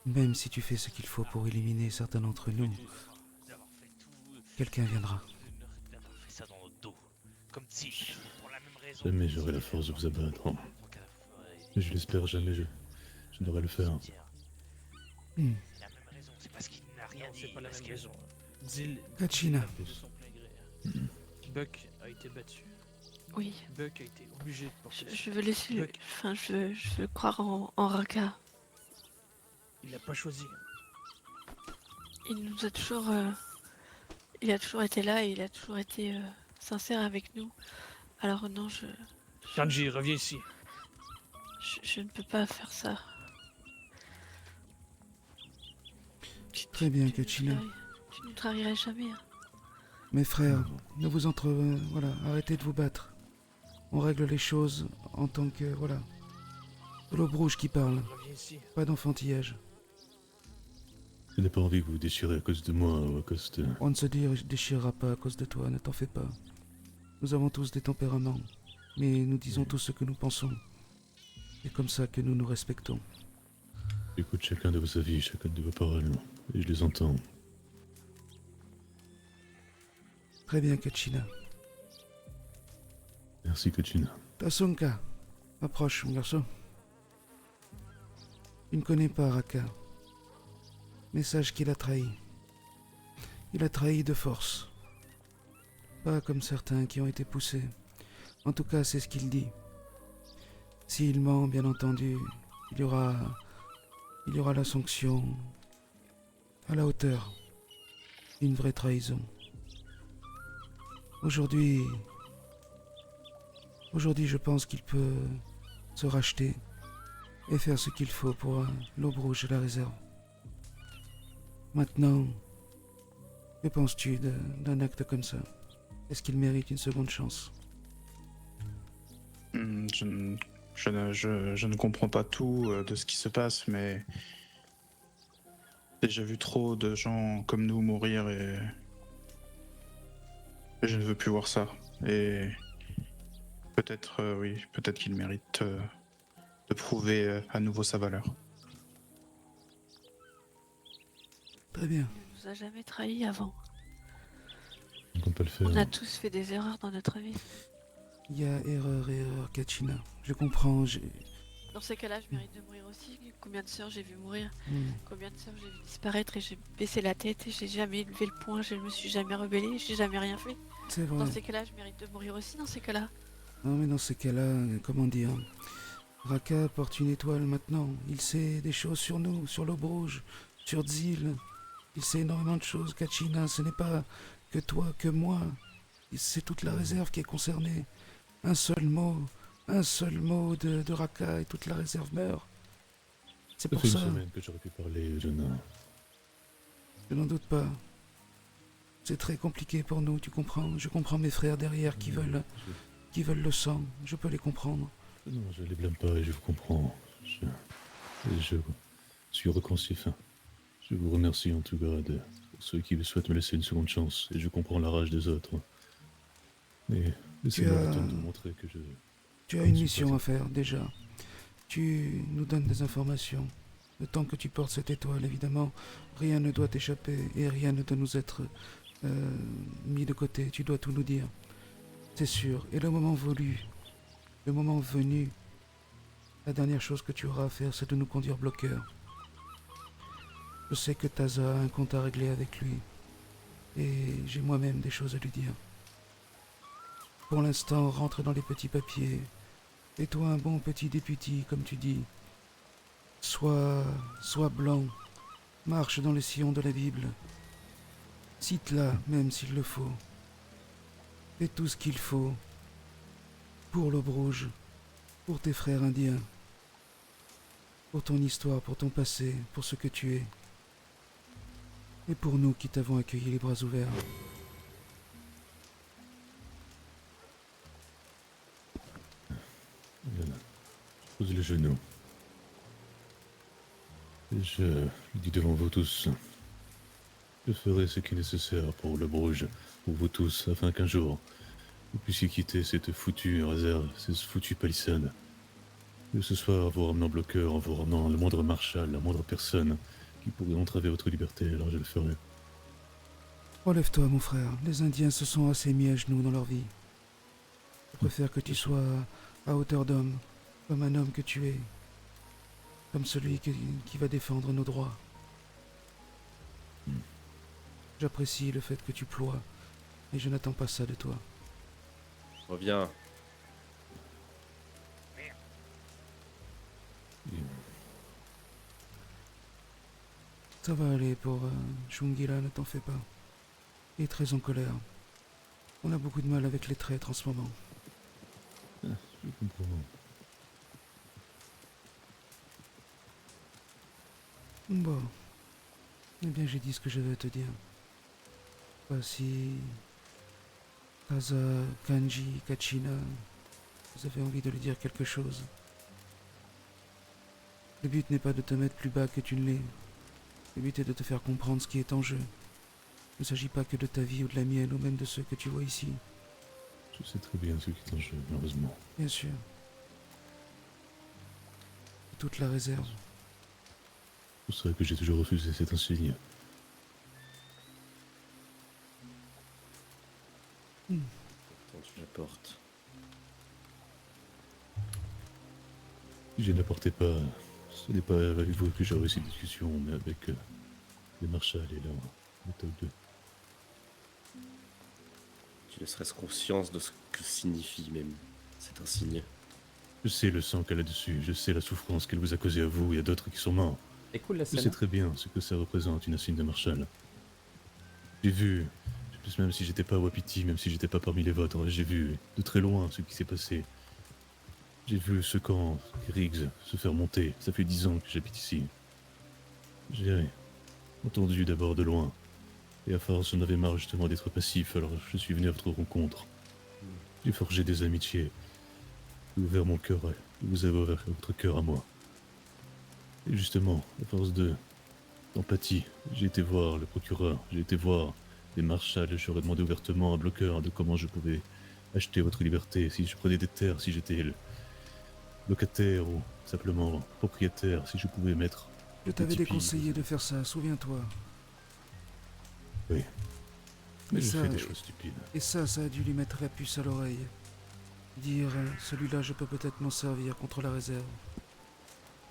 Même si tu fais ce qu'il faut pour éliminer certains d'entre nous, quelqu'un viendra. Jamais j'aurai la force de vous abattre. Mais je l'espère, jamais je devrais le faire. C'est parce qu'il n'a rien dit. C'est pas la même raison. Zil. Kachina. Buck a été battu. Oui. Buck a été obligé de porter. Je veux laisser le... Buck, Enfin, je veux croire en Raka. il n'a pas choisi. Il nous a toujours... Il a toujours été là et il a toujours été sincère avec nous. Alors non, Kanji, reviens ici. je ne peux pas faire ça. Très bien, Kachina. Tu ne trahirais jamais. Hein. Mes frères, ne vous voilà, arrêtez de vous battre. On règle les choses en tant que, voilà. L'aube rouge qui parle. Reviens ici. Pas d'enfantillage. Je n'ai pas envie que vous vous déchirez à cause de moi ou à cause de... On ne se déchirera pas à cause de toi, ne t'en fais pas. Nous avons tous des tempéraments, mais nous disons tous ce que nous pensons. C'est comme ça que nous nous respectons. J'écoute chacun de vos avis, chacun de vos paroles, et je les entends. Très bien, Kachina. Merci, Kachina. Tasunka, approche, mon garçon. Tu ne connais pas Raka. Mais sache qu'il a trahi. Il a trahi de force. Pas comme certains qui ont été poussés. En tout cas, c'est ce qu'il dit. S'il ment, bien entendu, il y aura la sanction à la hauteur d'une vraie trahison. Aujourd'hui, je pense qu'il peut se racheter et faire ce qu'il faut pour l'Aube Rouge et la réserve. Maintenant, que penses-tu d'un acte comme ça? Est-ce qu'il mérite une seconde chance? Je ne comprends pas tout de ce qui se passe, mais j'ai déjà vu trop de gens comme nous mourir et je ne veux plus voir ça. Et peut-être, oui, peut-être qu'il mérite de prouver à nouveau sa valeur. Très bien. Il ne nous a jamais trahis avant. On peut pas le faire. On a tous fait des erreurs dans notre vie. Il y a erreur et erreur, Kachina. Je comprends, Dans ces cas-là, je mérite de mourir aussi. Combien de sœurs j'ai vu mourir? Hmm. Combien de sœurs j'ai vu disparaître et j'ai baissé la tête et j'ai jamais levé le poing, je ne me suis jamais rebellée, j'ai jamais rien fait. C'est vrai. Dans ces cas-là, je mérite de mourir aussi dans ces cas-là. Non mais dans ces cas-là, comment dire, Raka porte une étoile maintenant. Il sait des choses sur nous, sur l'Aube Rouge, sur Dzil. Il sait énormément de choses, Kachina. Ce n'est pas que toi, que moi. C'est toute la réserve qui est concernée. Un seul mot de Raka et toute la réserve meurt. C'est Ça pour fait ça. une semaine que j'aurais pu parler, Jonah. Je n'en doute pas. C'est très compliqué pour nous, tu comprends? Je comprends mes frères derrière qui veulent le sang. Je peux les comprendre. Non, je les blâme pas et je vous comprends. Je suis reconnaissant. Enfin, je vous remercie en tout cas pour ceux qui souhaitent me laisser une seconde chance et je comprends la rage des autres. Mais laissez-moi le temps de vous montrer que je... Tu as une mission à faire déjà. Tu nous donnes des informations. Le temps que tu portes cette étoile, évidemment, rien ne doit t'échapper et rien ne doit nous être mis de côté. Tu dois tout nous dire. C'est sûr. Et le moment venu, la dernière chose que tu auras à faire, c'est de nous conduire bloqueur. Je sais que Taza a un compte à régler avec lui. Et j'ai moi-même des choses à lui dire. Pour l'instant, rentre dans les petits papiers. Fais-toi un bon petit député, comme tu dis. Sois blanc. Marche dans le sillon de la Bible. Cite-la, même s'il le faut. Fais tout ce qu'il faut. Pour l'Aube Rouge. Pour tes frères indiens. Pour ton histoire, pour ton passé, pour ce que tu es. Et pour nous qui t'avons accueilli les bras ouverts. Voilà. Je pose les genoux. Et je le dis devant vous tous. Je ferai ce qui est nécessaire pour le Rouge, pour vous tous, afin qu'un jour, vous puissiez quitter cette foutue réserve, cette foutue palissade. Que ce soit en vous ramenant bloqueur, en vous ramenant le moindre marshal, la moindre personne qui pourrait entraver votre liberté, alors je le ferai. Relève-toi, mon frère. Les Indiens se sont assez mis à genoux dans leur vie. Je préfère que tu sois à hauteur d'homme, comme un homme que tu es. Comme celui qui va défendre nos droits. J'apprécie le fait que tu ploies, et je n'attends pas ça de toi. Reviens. Ça va aller pour Shungila, ne t'en fais pas. Il est très en colère. On a beaucoup de mal avec les traîtres en ce moment. Je comprends. Bon. Eh bien, j'ai dit ce que je vais te dire. Voici... Taza, Kanji, Kachina... Vous avez envie de lui dire quelque chose? Le but n'est pas de te mettre plus bas que tu ne l'es. Le but est de te faire comprendre ce qui est en jeu. Il ne s'agit pas que de ta vie ou de la mienne, ou même de ceux que tu vois ici. Je sais très bien ce qui est en jeu, malheureusement. Bien sûr. Toute la réserve. C'est pour ça que j'ai toujours refusé cet insigne. Attends, tu la portes. Si je n'apportais pas, ce n'est pas avec vous que j'aurais ces discussions, mais avec les Marshall et leur méthode 2. Tu ne serais-ce conscience de ce que signifie même cet insigne. Je sais le sang qu'elle a dessus, je sais la souffrance qu'elle vous a causée à vous et à d'autres qui sont morts. C'est cool la Je scène. sais très bien ce que ça représente, une insigne de Marshall. J'ai vu, même si j'étais pas à Wapiti, même si j'étais pas parmi les vôtres, j'ai vu de très loin ce qui s'est passé. J'ai vu ce camp, Riggs, se faire monter. Ça fait 10 ans que j'habite ici. J'ai entendu d'abord de loin. Et à force, j'en avais marre justement d'être passif, alors je suis venu à votre rencontre. J'ai forgé des amitiés. J'ai ouvert mon cœur, et vous avez ouvert votre cœur à moi. Et justement, à force d'empathie, j'ai été voir le procureur, j'ai été voir les marshals, je leur ai demandé ouvertement à Bloqueur de comment je pouvais acheter votre liberté, si je prenais des terres, si j'étais locataire ou simplement propriétaire, si je pouvais mettre... Je t'avais déconseillé de faire ça, souviens-toi. Oui. Mais Et je ça, fais des choses stupides. Et ça a dû lui mettre la puce à l'oreille. Dire, celui-là, je peux peut-être m'en servir contre la réserve.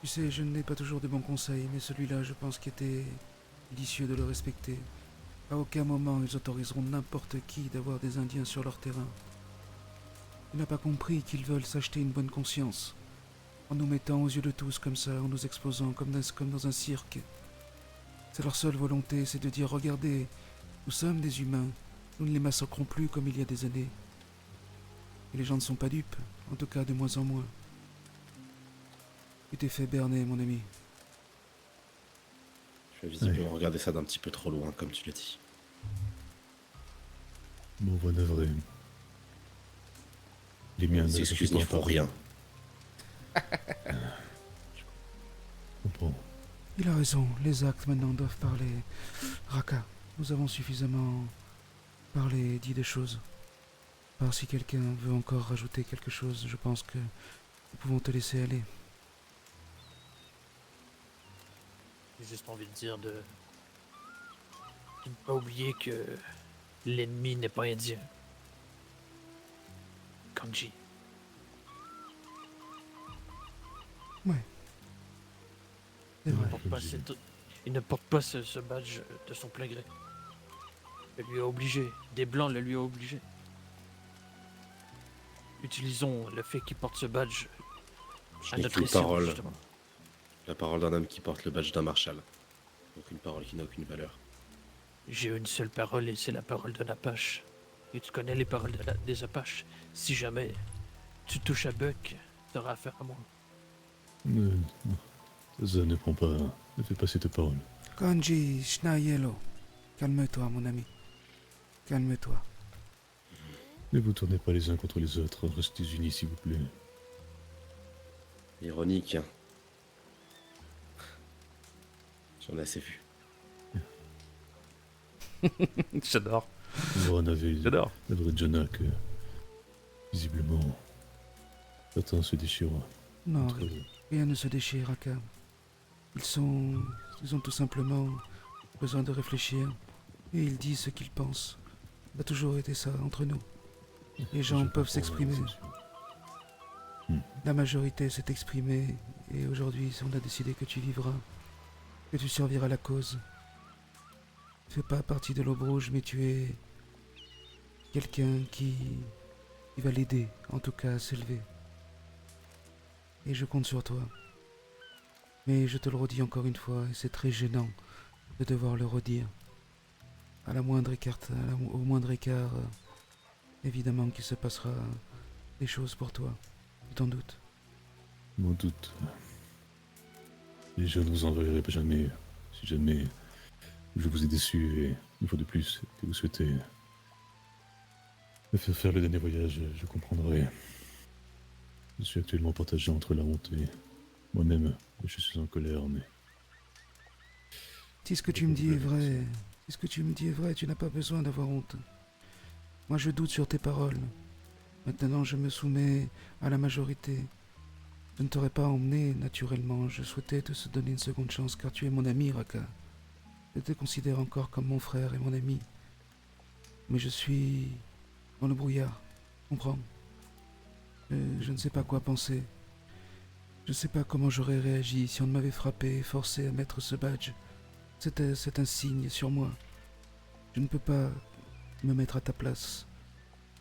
Tu sais, je n'ai pas toujours de bons conseils, mais celui-là, je pense qu'il était judicieux de le respecter. À aucun moment, ils autoriseront n'importe qui d'avoir des Indiens sur leur terrain. Tu n'as pas compris qu'ils veulent s'acheter une bonne conscience. En nous mettant aux yeux de tous comme ça, en nous exposant comme dans un cirque. C'est leur seule volonté, c'est de dire, regardez, nous sommes des humains, nous ne les massacrons plus comme il y a des années. Et les gens ne sont pas dupes, en tout cas de moins en moins. Tu t'es fait berner, mon ami. Je vais visiblement regarder ça d'un petit peu trop loin, comme tu l'as dit. Bon, voilà, vrai. Les miens Les excuses n'y font rien. Je comprends. Il a raison, les actes maintenant doivent parler. Raka, nous avons suffisamment parlé et dit des choses. Alors si quelqu'un veut encore rajouter quelque chose, je pense que nous pouvons te laisser aller. J'ai juste envie de dire de ne pas oublier que l'ennemi n'est pas indien. Kanji. Ouais. C'est vrai. Il ne porte pas ce badge de son plein gré. Il lui a obligé. Des blancs le lui ont obligé. Utilisons le fait qu'il porte ce badge à notre Qu'une escient, parole. justement. La parole d'un homme qui porte le badge d'un marshal. Donc une parole qui n'a aucune valeur. J'ai une seule parole et c'est la parole d'un Apache. Et tu connais les paroles des Apaches. Si jamais tu touches à Buck, t'auras affaire à moi. Ça ne prend pas... Ne fais pas cette parole. Kanji Shnayelo, calme-toi, mon ami. Calme-toi. Ne vous tournez pas les uns contre les autres, restez unis s'il vous plaît. Ironique, hein. J'en ai assez vu. J'adore. On avait J'adore. la vraie Jonah que, visiblement, certains se déchirent. Non, entre eux. rien ne se déchire, Raka. Ils ont tout simplement besoin de réfléchir. Et ils disent ce qu'ils pensent. Ça a toujours été ça entre nous. Les gens peuvent s'exprimer. La majorité s'est exprimée. Et aujourd'hui, on a décidé que tu vivras. Que tu serviras la cause. Tu fais pas partie de l'Aube Rouge, mais tu es quelqu'un qui va l'aider, en tout cas, à s'élever. Et je compte sur toi. Mais je te le redis encore une fois, et c'est très gênant de devoir le redire. À la moindre écart, au moindre écart, évidemment qu'il se passera des choses pour toi. Tu t'en doutes. Mon doute. Et je ne vous enverrai jamais, si jamais je vous ai déçu, et une fois de plus, que vous souhaitez me faire le dernier voyage, je comprendrai. Je suis actuellement partagé entre la honte et Moi-même, je suis en colère, mais... Si ce que tu me dis est vrai, si ce que tu me dis est vrai, tu n'as pas besoin d'avoir honte. Moi, je doute sur tes paroles. Maintenant, je me soumets à la majorité. Je ne t'aurais pas emmené naturellement. Je souhaitais te donner une seconde chance car tu es mon ami, Raka. Je te considère encore comme mon frère et mon ami. Mais je suis dans le brouillard. Comprends? Je ne sais pas quoi penser. Je ne sais pas comment j'aurais réagi si on m'avait frappé et forcé à mettre ce badge. C'est un signe sur moi. Je ne peux pas me mettre à ta place.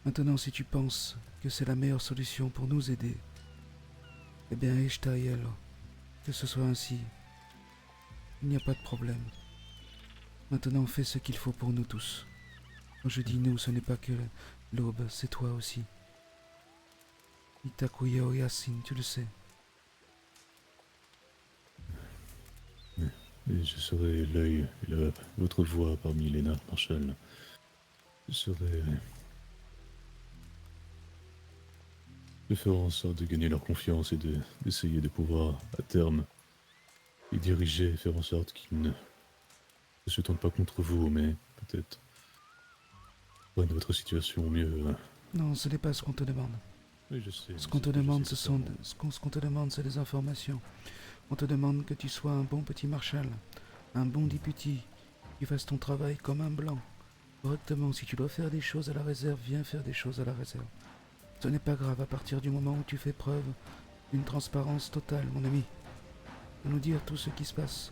Maintenant, si tu penses que c'est la meilleure solution pour nous aider, eh bien, Ishtai alors. Que ce soit ainsi. Il n'y a pas de problème. Maintenant, fais ce qu'il faut pour nous tous. Quand je dis nous, ce n'est pas que l'aube, c'est toi aussi. Itakuya Oyasin, tu le sais. Et je serai l'œil et l'autre voix parmi les nains, Marshall. Je serai... de faire en sorte de gagner leur confiance et d'essayer de pouvoir, à terme, les diriger et faire en sorte qu'ils ne se tournent pas contre vous, mais peut-être prennent votre situation au mieux. Non, ce n'est pas ce qu'on te demande. Oui, je sais. Ce qu'on te demande, ce qu'on te demande, c'est des informations. On te demande que tu sois un bon petit Marshall, un bon député, qui fasse ton travail comme un blanc. Correctement, si tu dois faire des choses à la réserve, viens faire des choses à la réserve. Ce n'est pas grave à partir du moment où tu fais preuve d'une transparence totale, mon ami. De nous dire tout ce qui se passe.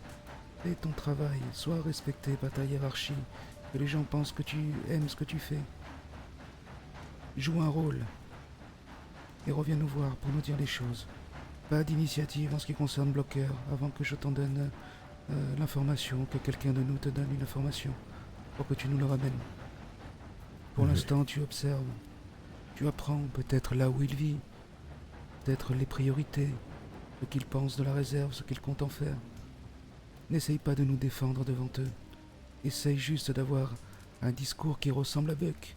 Fais ton travail, sois respecté par ta hiérarchie, que les gens pensent que tu aimes ce que tu fais. Joue un rôle. Et reviens nous voir pour nous dire les choses. Pas d'initiative en ce qui concerne Blocker avant que je t'en donne l'information, que quelqu'un de nous te donne une information pour que tu nous le ramènes. Pour l'instant, tu observes, tu apprends peut-être là où il vit, peut-être les priorités, ce qu'il pense de la réserve, ce qu'il compte en faire. N'essaye pas de nous défendre devant eux. Essaye juste d'avoir un discours qui ressemble à Buck,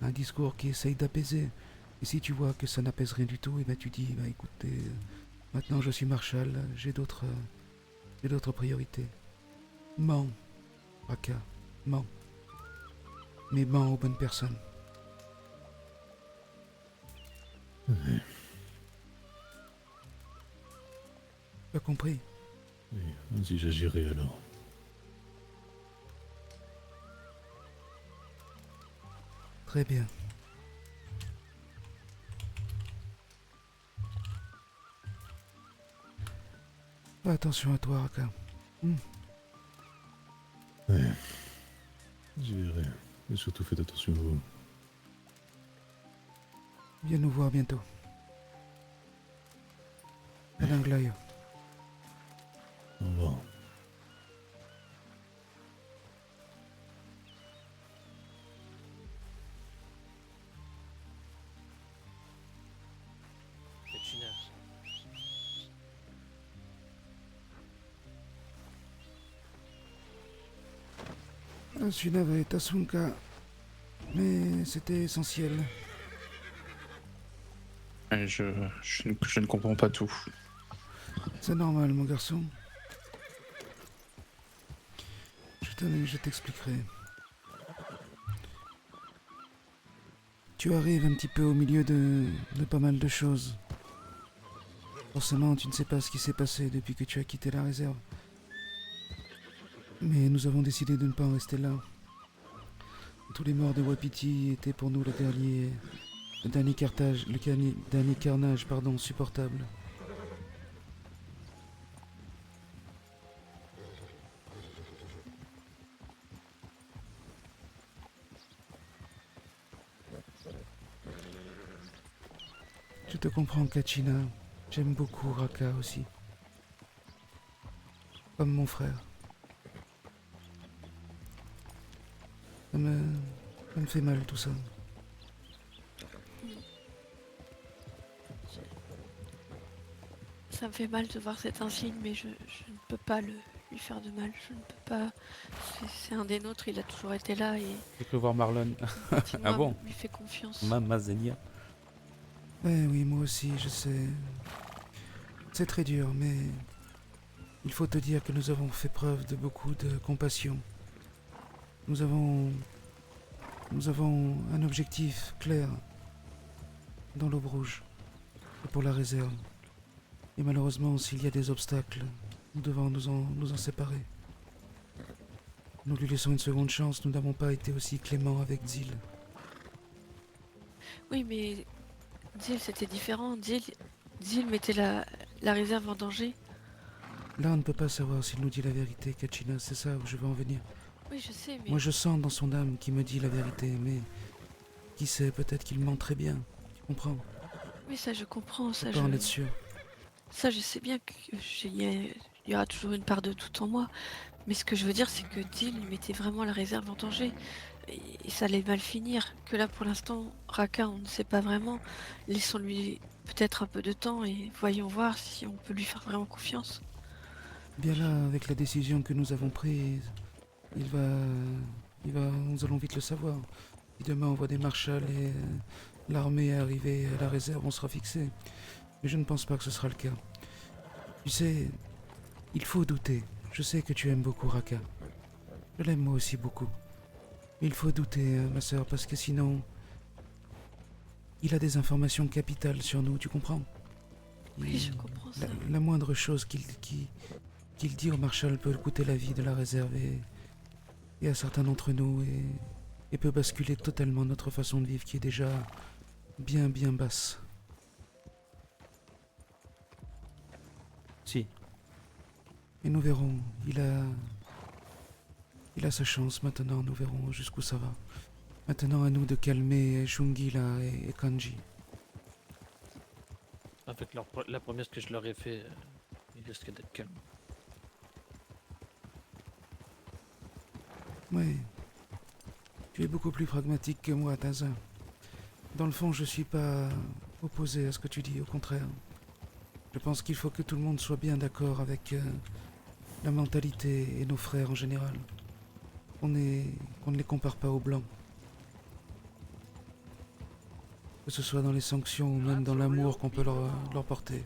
un discours qui essaye d'apaiser. Et si tu vois que ça n'apaise rien du tout, et ben tu dis, écoutez, maintenant je suis Marshall, j'ai d'autres priorités. Mens, Raka, mens. Mais mens aux bonnes personnes. Oui. Tu as compris? Oui, ainsi j'agirai alors. Très bien. Fais attention à toi, Raka. Oui, j'y verrai. Et surtout faites attention à vous. Viens nous voir bientôt. À l'Anglaï. Au revoir. Sunava et Tasunka. Mais c'était essentiel. Je ne comprends pas tout. C'est normal, mon garçon. Je t'expliquerai. Tu arrives un petit peu au milieu de pas mal de choses. Forcément, tu ne sais pas ce qui s'est passé depuis que tu as quitté la réserve. Mais nous avons décidé de ne pas en rester là. Tous les morts de Wapiti étaient pour nous le dernier carnage, supportable. Je te comprends, Kachina. J'aime beaucoup Raka aussi. Comme mon frère. Ça me fait mal tout ça. Ça me fait mal de voir cet insigne, mais je ne peux pas lui faire de mal. Je ne peux pas. C'est un des nôtres, il a toujours été là et. J'ai cru voir Marlon. Ah bon? Lui fait confiance. Mamma Zenia. Oui, moi aussi, je sais. C'est très dur, mais il faut te dire que nous avons fait preuve de beaucoup de compassion. Nous avons un objectif clair dans l'Aube Rouge et pour la réserve. Et malheureusement, s'il y a des obstacles, nous devons nous en séparer. Nous lui laissons une seconde chance, nous n'avons pas été aussi cléments avec Zil. Oui, mais Zil, c'était différent. Zil mettait la réserve en danger. Là, on ne peut pas savoir s'il nous dit la vérité, Kachina, c'est ça où je veux en venir. Oui, je sais, mais... Moi, je sens dans son âme qu'il me dit la vérité, mais qui sait, peut-être qu'il ment très bien. Tu comprends? Oui, ça, je comprends. Je peux pas en être sûr. Ça, je sais bien qu'il y aura toujours une part de tout en moi. Mais ce que je veux dire, c'est que Zil mettait vraiment la réserve en danger. Et ça allait mal finir. Que là, pour l'instant, Raka, on ne sait pas vraiment. Laissons-lui peut-être un peu de temps et voyons voir si on peut lui faire vraiment confiance. Bien là, avec la décision que nous avons prise, nous allons vite le savoir. Si demain on voit des marshals et l'armée arriver à la réserve, on sera fixé. Mais je ne pense pas que ce sera le cas. Tu sais, il faut douter. Je sais que tu aimes beaucoup Raka. Je l'aime moi aussi beaucoup. Il faut douter, ma sœur, parce que sinon... Il a des informations capitales sur nous, tu comprends? Oui, je comprends ça. La moindre chose qu'il dit au marshal peut coûter la vie de la réserve et à certains d'entre nous et peut basculer totalement notre façon de vivre qui est déjà bien basse. Si. Et nous verrons, il a sa chance maintenant, nous verrons jusqu'où ça va. Maintenant à nous de calmer Shungila et Kanji. Avec la promesse que je leur ai fait, il risque d'être calme. Oui. Tu es beaucoup plus pragmatique que moi, Taza. Dans le fond, je suis pas opposé à ce que tu dis, au contraire. Je pense qu'il faut que tout le monde soit bien d'accord avec la mentalité et nos frères en général. Qu'on ne les compare pas aux blancs. Que ce soit dans les sanctions ou même dans l'amour qu'on peut leur porter.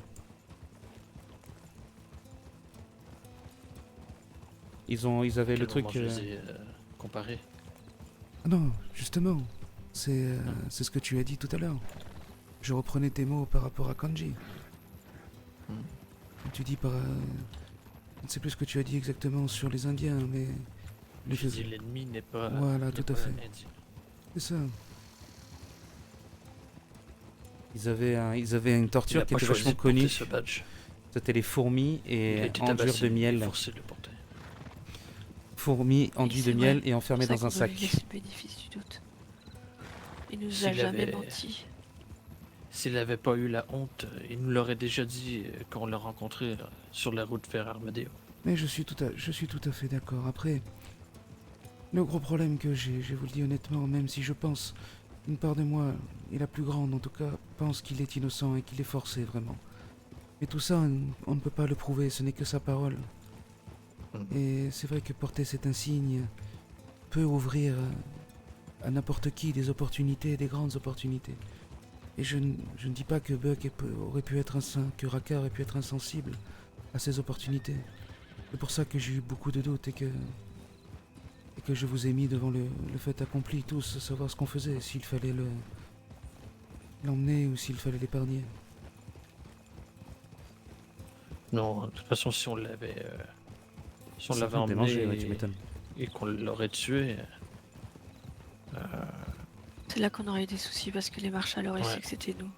Ils avaient le truc... Je les ai comparés. Ah non, justement. C'est ce que tu as dit tout à l'heure. Je reprenais tes mots par rapport à Kanji. Tu dis par... je ne sais plus ce que tu as dit exactement sur les Indiens, mais... Je dis l'ennemi n'est pas... Voilà, tout à fait. C'est ça. Ils avaient une torture qui était vachement connue. C'était les fourmis et enduire de miel. Fourmis enduits de miel et enfermés dans un sac. C'est le bénéfice du doute. Il nous a jamais menti. S'il n'avait pas eu la honte, il nous l'aurait déjà dit quand on l'a rencontré sur la route vers Armadeo. Mais je suis tout à fait d'accord. Après, le gros problème que j'ai, je vous le dis honnêtement, même si je pense, une part de moi, et la plus grande en tout cas, pense qu'il est innocent et qu'il est forcé vraiment. Mais tout ça, on ne peut pas le prouver, ce n'est que sa parole. Et c'est vrai que porter cet insigne peut ouvrir à n'importe qui des opportunités, des grandes opportunités. Et je ne dis pas que Buck aurait pu être que Raka aurait pu être insensible à ces opportunités. C'est pour ça que j'ai eu beaucoup de doutes et que je vous ai mis devant le fait accompli tous, savoir ce qu'on faisait, s'il fallait l'emmener ou s'il fallait l'épargner. Non, de toute façon, si on l'avait emmené et qu'on l'aurait tué... C'est là qu'on aurait eu des soucis parce que les marshals auraient su que c'était nous.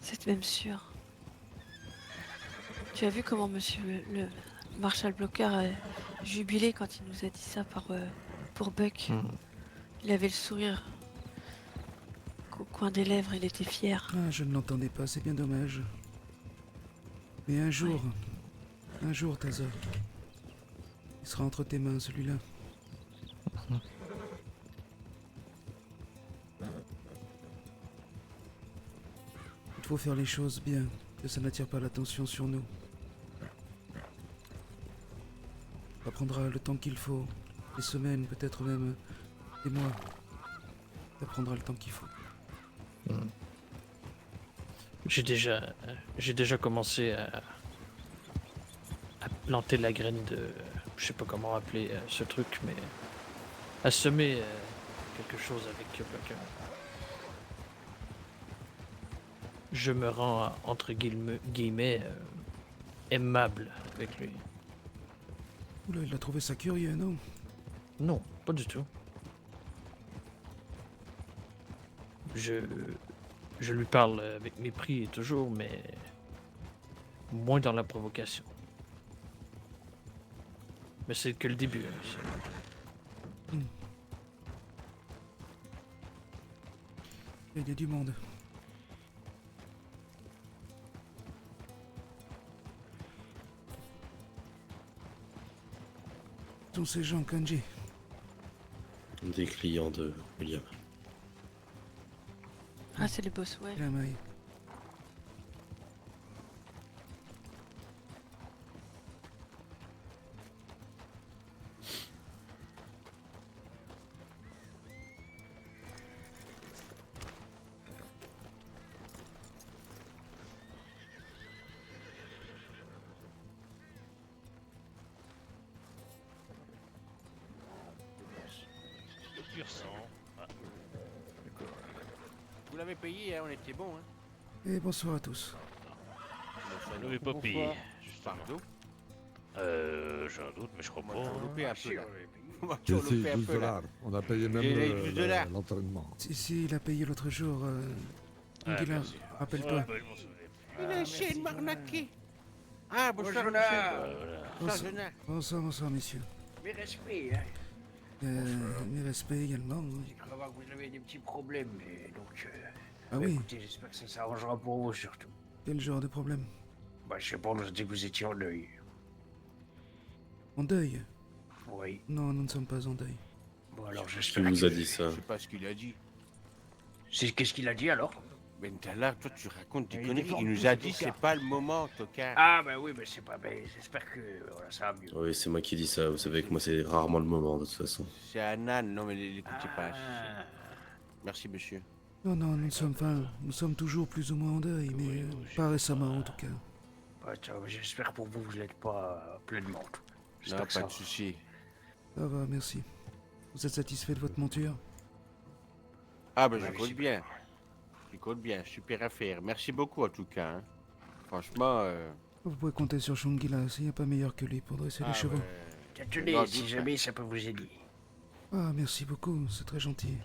C'est même sûr. Tu as vu comment monsieur le marshal Blocker a jubilé quand il nous a dit ça pour Buck. Il avait le sourire au coin des lèvres, il était fier. Ah, je ne l'entendais pas, c'est bien dommage. Mais un jour, Taza, il sera entre tes mains, celui-là. Il faut faire les choses bien, que ça n'attire pas l'attention sur nous. Ça prendra le temps qu'il faut, des semaines, peut-être même des mois. Ça prendra le temps qu'il faut. J'ai déjà commencé à planter la graine de... Je sais pas comment appeler ce truc, mais... à semer quelque chose avec Buck. Je me rends, entre guillemets, aimable avec lui. Oula, il a trouvé ça curieux, non? Non, pas du tout. Je lui parle avec mépris toujours, mais moins dans la provocation. Mais c'est que le début. Hein, Il y a du monde. Qui sont ces gens, Kanji? Des clients de William. Ah, c'est les boss, ouais. La maille. Pur sang. Ah. Vous l'avez payé, hein, on était bon. Hein. Et bonsoir à tous. Je n'avais pas payé. Pardon. J'ai un doute, mais je crois pas. On va loupé un peu là. Si, 12 $. On a payé même l'entraînement. Si, il a payé l'autre jour. Anguilla, rappelle-toi. Il a essayé de m'arnaquer. Ah, bonsoir, Bonsoir, messieurs. Mes respects, hein. Mes respects également. J'ai cru voir que vous avez des petits problèmes, et donc... Ah oui. Écoutez, j'espère que ça s'arrangera pour vous, surtout. Quel genre de problème? Bah, je sais pas, on nous a dit que vous étiez en deuil. En deuil? Oui. Non, nous ne sommes pas en deuil. Bon, alors Qui j'espère vous a dit ça? Je sais pas ce qu'il a dit. Qu'est-ce qu'il a dit, alors? Ben, là, toi, tu racontes des conneries. Il nous a dit c'est pas le moment, tocard. Ah, ben oui, mais c'est pas... Ben, j'espère que voilà, ça va mieux. Oui, c'est moi qui dis ça. Vous savez que moi, c'est rarement le moment, de toute façon. C'est un âne. Non, mais l'écoutez pas. Merci, monsieur. Non, nous sommes toujours plus ou moins en deuil, mais pas récemment en tout cas. Bah, j'espère pour vous, vous n'êtes pas pleinement. Non, pas de soucis. Ça va, merci. Vous êtes satisfait de votre monture? Ah, ben, je compte bien. Je compte bien. Super affaire. Merci beaucoup, en tout cas. Hein. Franchement... Vous pouvez compter sur Shungilas, il n'y a pas meilleur que lui pour dresser les chevaux. Tenez, si jamais ça peut vous aider. Ah, merci beaucoup, c'est très gentil.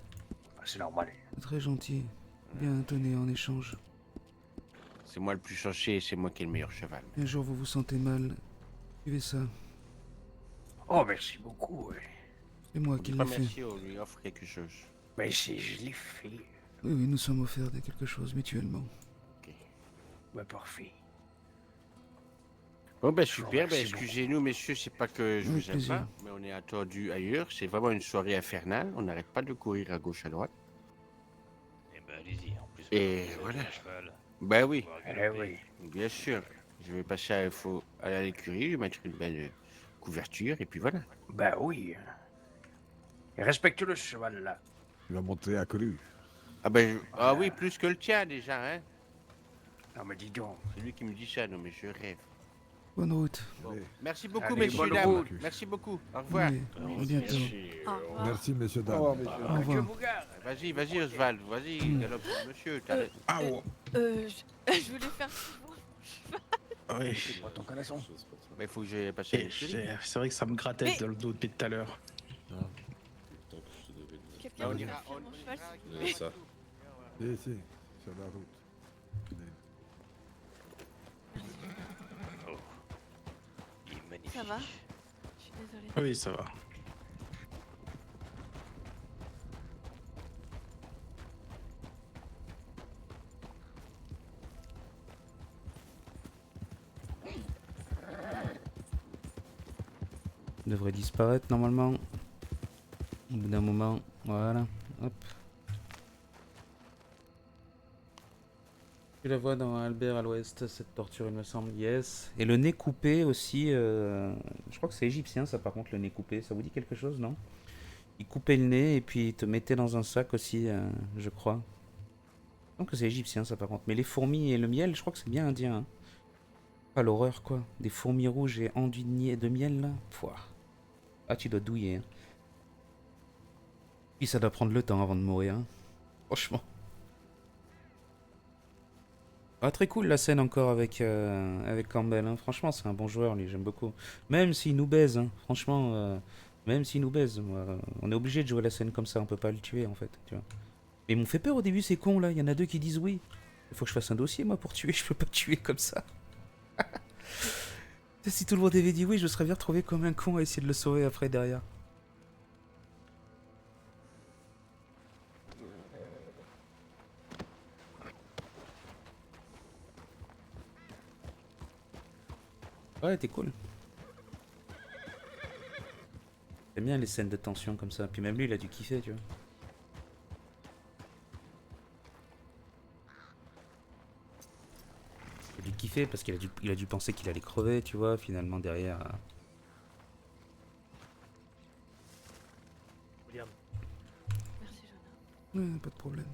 C'est normal. C'est très gentil. Bien tenez en échange. C'est moi le plus chanceux, c'est moi qui ai le meilleur cheval. Un jour vous vous sentez mal, suivez ça. Oh, merci beaucoup. C'est moi qui l'ai fait. Merci, on lui offre quelque chose. Mais je l'ai fait. Oui, nous sommes offerts de quelque chose mutuellement. Ok. Bah, parfait. Bon, ben super, ben, excusez-nous, messieurs, c'est pas que je vous aime pas, mais on est attendu ailleurs. C'est vraiment une soirée infernale. On n'arrête pas de courir à gauche, à droite. Eh ben, allez-y, en plus. Et voilà. Ben oui. Oui. Bien sûr. Je vais passer à l'écurie, lui mettre une belle couverture, et puis voilà. Ben oui. Et respecte le cheval, là. Il va monter à Colu. Ah ben, oui, plus que le tien, déjà, hein. Non, mais dis donc. C'est lui qui me dit ça, non, mais je rêve. Bonne route. Bon. Merci beaucoup, messieurs, dames. Merci beaucoup. Au revoir. Oui, à bientôt. Merci, messieurs, dames. Au revoir. Vas-y, Oswald. Vas-y, galope, monsieur. Je voulais faire Oui. C'est pas ton canasson. Mais il faut que j'aille passer. C'est vrai que ça me grattait dans le dos depuis tout à l'heure. Quelqu'un veut faire mon cheval, s'il vous plaît. Si, sur la route. Ça va? Je suis désolée. Oui, ça va. Il devrait disparaître normalement. Au bout d'un moment, voilà. Hop. Tu la vois dans Albert à l'ouest, cette torture, il me semble. Yes. Et le nez coupé aussi. Je crois que c'est égyptien, ça, par contre, le nez coupé. Ça vous dit quelque chose, non? Il coupait le nez et puis il te mettait dans un sac aussi, je crois. Donc c'est égyptien ça par contre. Mais les fourmis et le miel, je crois que c'est bien indien. Hein. Pas l'horreur quoi. Des fourmis rouges et enduits de miel là. Pouah. Ah tu dois douiller. Hein. Puis ça doit prendre le temps avant de mourir. Hein. Franchement. Ah, très cool la scène encore avec Campbell. Hein. Franchement c'est un bon joueur lui, j'aime beaucoup. Même s'il nous baise. Hein. Franchement, même s'il nous baise. On est obligé de jouer la scène comme ça, on peut pas le tuer en fait. Tu vois. Mais ils m'ont fait peur au début ces cons là. Il y en a 2 qui disent oui. Il faut que je fasse un dossier moi pour tuer. Je peux pas tuer comme ça. Si tout le monde avait dit oui, je serais bien retrouvé comme un con à essayer de le sauver après derrière. Ouais, t'es cool. J'aime bien les scènes de tension comme ça. Puis même lui, il a dû kiffer, tu vois. Il a dû kiffer parce qu'il a dû penser qu'il allait crever, tu vois. Finalement, derrière... William. Merci, Jonah. Ouais, pas de problème.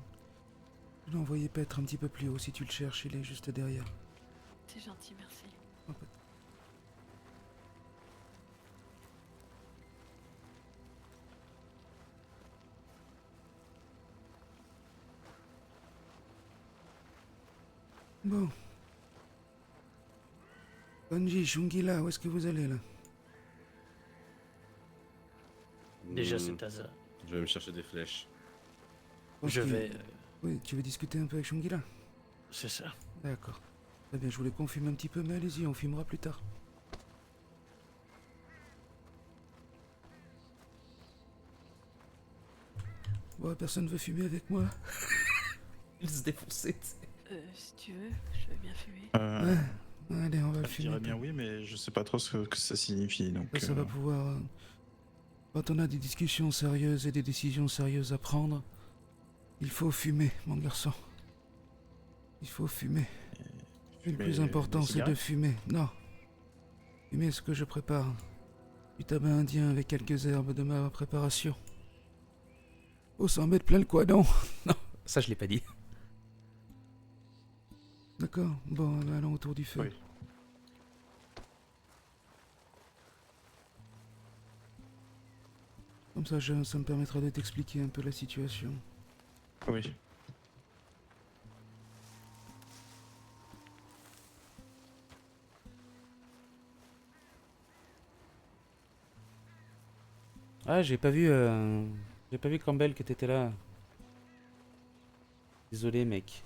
Je l'ai envoyé paître un petit peu plus haut si tu le cherches, il est juste derrière. C'est gentil, merci. Oh, pas de- Bon. Banji, Shungila, où est-ce que vous allez là? Déjà, c'est hasard. Je vais me chercher des flèches. Je vais... Oui, tu veux discuter un peu avec Shungila? C'est ça. D'accord. Très bien, je voulais qu'on fume un petit peu, mais allez-y, on fumera plus tard. Bon, personne veut fumer avec moi. Il se défonçait, Si tu veux, je veux bien fumer. Ouais, allez, on va le Je fumer. dirais bien oui, mais je sais pas trop ce que ça signifie. Donc, Ça va pouvoir... Quand on a des discussions sérieuses et des décisions sérieuses à prendre, il faut fumer, mon garçon. Il faut fumer. Le plus important, c'est de fumer. Non. Fumer ce que je prépare. Du tabac indien avec quelques herbes de ma préparation. Faut s'en mettre plein le quadon. Non, ça je l'ai pas dit. D'accord. Bon, allons autour du feu. Oui. Comme ça, ça me permettra de t'expliquer un peu la situation. Oui. Ah, j'ai pas vu Campbell que t'étais là. Désolé, mec.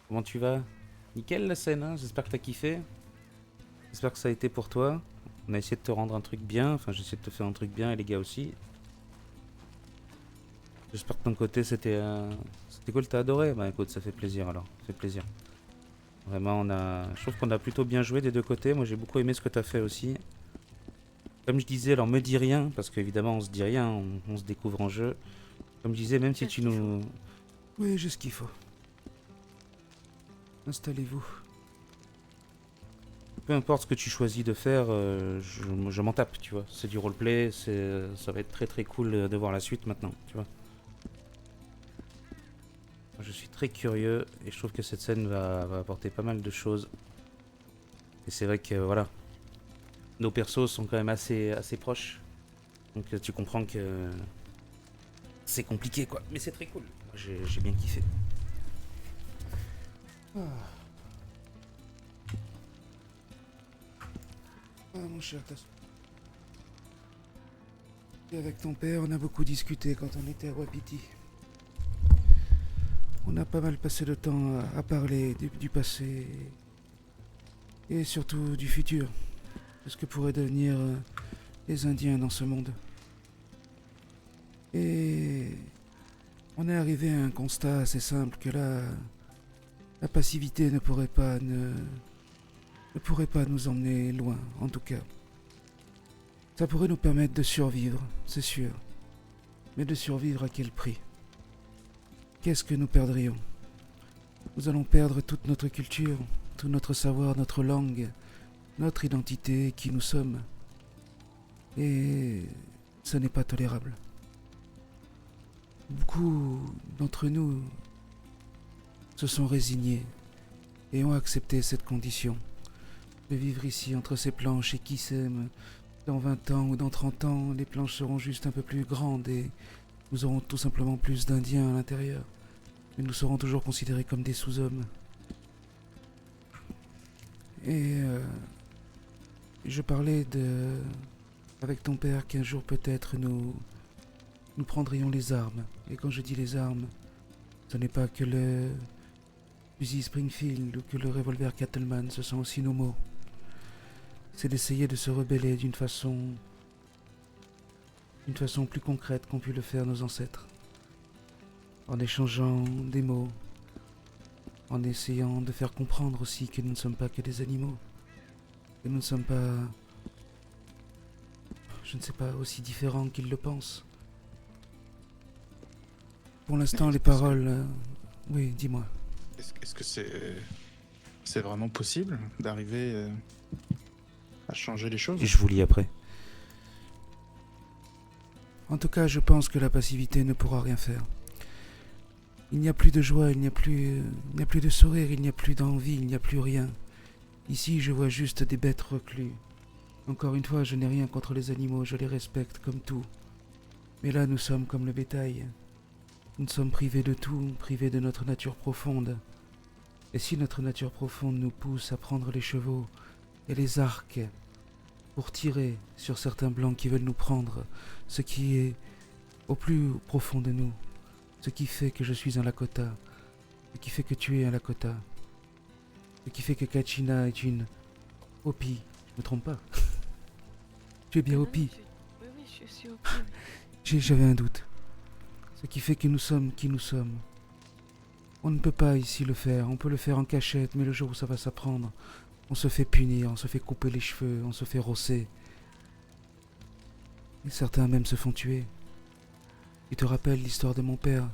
Comment tu vas? Nickel la scène, hein. J'espère que t'as kiffé. J'espère que ça a été pour toi. On a essayé de te rendre un truc bien. Enfin, j'ai essayé de te faire un truc bien et les gars aussi. J'espère que de ton côté c'était cool, t'as adoré. Bah écoute, ça fait plaisir alors. Ça fait plaisir. Vraiment, je trouve qu'on a plutôt bien joué des deux côtés. Moi, j'ai beaucoup aimé ce que t'as fait aussi. Comme je disais, alors me dis rien, parce qu'évidemment on se dit rien, on se découvre en jeu. Comme je disais, même si tu nous... Oui, j'ai ce qu'il faut. Installez-vous. Peu importe ce que tu choisis de faire, je m'en tape, tu vois. C'est du roleplay, ça va être très très cool de voir la suite maintenant, tu vois. Je suis très curieux et je trouve que cette scène va apporter pas mal de choses. Et c'est vrai que voilà, nos persos sont quand même assez proches. Donc tu comprends que c'est compliqué quoi. Mais c'est très cool. J'ai bien kiffé. Mon cher, et avec ton père, on a beaucoup discuté quand on était à Wapiti. On a pas mal passé de temps à parler du passé et surtout du futur, de ce que pourraient devenir les Indiens dans ce monde. Et on est arrivé à un constat assez simple que la passivité ne pourrait pas nous emmener loin, en tout cas. Ça pourrait nous permettre de survivre, c'est sûr. Mais de survivre à quel prix? Qu'est-ce que nous perdrions? Nous allons perdre toute notre culture, tout notre savoir, notre langue, notre identité, qui nous sommes. Et ce n'est pas tolérable. Beaucoup d'entre nous se sont résignés et ont accepté cette condition de vivre ici entre ces planches et qui sait, dans 20 ans ou dans 30 ans, les planches seront juste un peu plus grandes et nous aurons tout simplement plus d'Indiens à l'intérieur. Mais nous serons toujours considérés comme des sous-hommes. Et je parlais avec ton père qu'un jour peut-être nous prendrions les armes. Et quand je dis les armes, ce n'est pas que le fusil Springfield ou que le revolver Cattleman, ce sont aussi nos mots. C'est d'essayer de se rebeller d'une façon plus concrète qu'ont pu le faire nos ancêtres. En échangeant des mots, en essayant de faire comprendre aussi que nous ne sommes pas que des animaux, que nous ne sommes pas, je ne sais pas, aussi différents qu'ils le pensent. Pour l'instant, les paroles... Oui, dis-moi. Est-ce que c'est vraiment possible d'arriver à changer les choses? Je vous lis après. En tout cas, je pense que la passivité ne pourra rien faire. Il n'y a plus de joie, il n'y a plus de sourire, il n'y a plus d'envie, il n'y a plus rien. Ici, je vois juste des bêtes reclus. Encore une fois, je n'ai rien contre les animaux, je les respecte comme tout. Mais là, nous sommes comme le bétail. Nous sommes privés de tout, privés de notre nature profonde. Et si notre nature profonde nous pousse à prendre les chevaux et les arcs pour tirer sur certains blancs qui veulent nous prendre, ce qui est au plus profond de nous, ce qui fait que je suis un Lakota, ce qui fait que tu es un Lakota, ce qui fait que Kachina est une Hopi, je me trompe pas. Tu es bien Hopi. Oui, je suis Hopi. J'avais un doute. Ce qui fait que nous sommes qui nous sommes. On ne peut pas ici le faire, on peut le faire en cachette, mais le jour où ça va s'apprendre, on se fait punir, on se fait couper les cheveux, on se fait rosser. Et certains même se font tuer. Tu te rappelles l'histoire de mon père?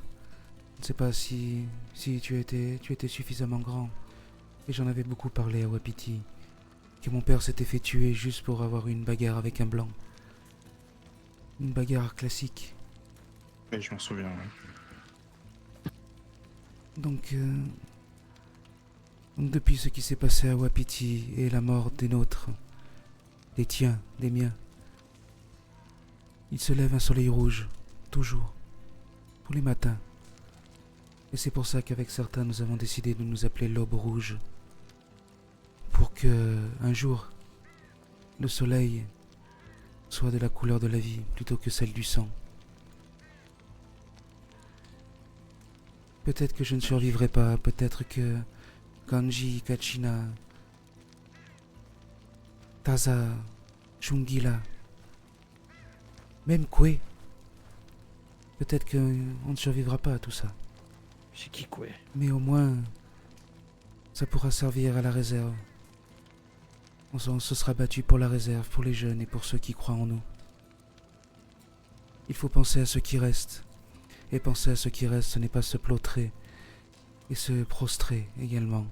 Je ne sais pas si tu étais suffisamment grand. Et j'en avais beaucoup parlé à Wapiti. Que mon père s'était fait tuer juste pour avoir une bagarre avec un blanc. Une bagarre classique. Oui, je m'en souviens. Ouais. Donc depuis ce qui s'est passé à Wapiti et la mort des nôtres, des tiens, des miens, il se lève un soleil rouge, toujours, tous les matins. Et c'est pour ça qu'avec certains, nous avons décidé de nous appeler l'Aube Rouge. Pour que, un jour, le soleil soit de la couleur de la vie plutôt que celle du sang. Peut-être que je ne survivrai pas, peut-être que Kanji, Kachina, Taza, Chungila, même Kwe, peut-être qu'on ne survivra pas à tout ça. C'est qui Kwe? Mais au moins, ça pourra servir à la réserve. On se sera battu pour la réserve, pour les jeunes et pour ceux qui croient en nous. Il faut penser à ceux qui restent. Et penser à ce qui reste, ce n'est pas se plautrer et se prostrer également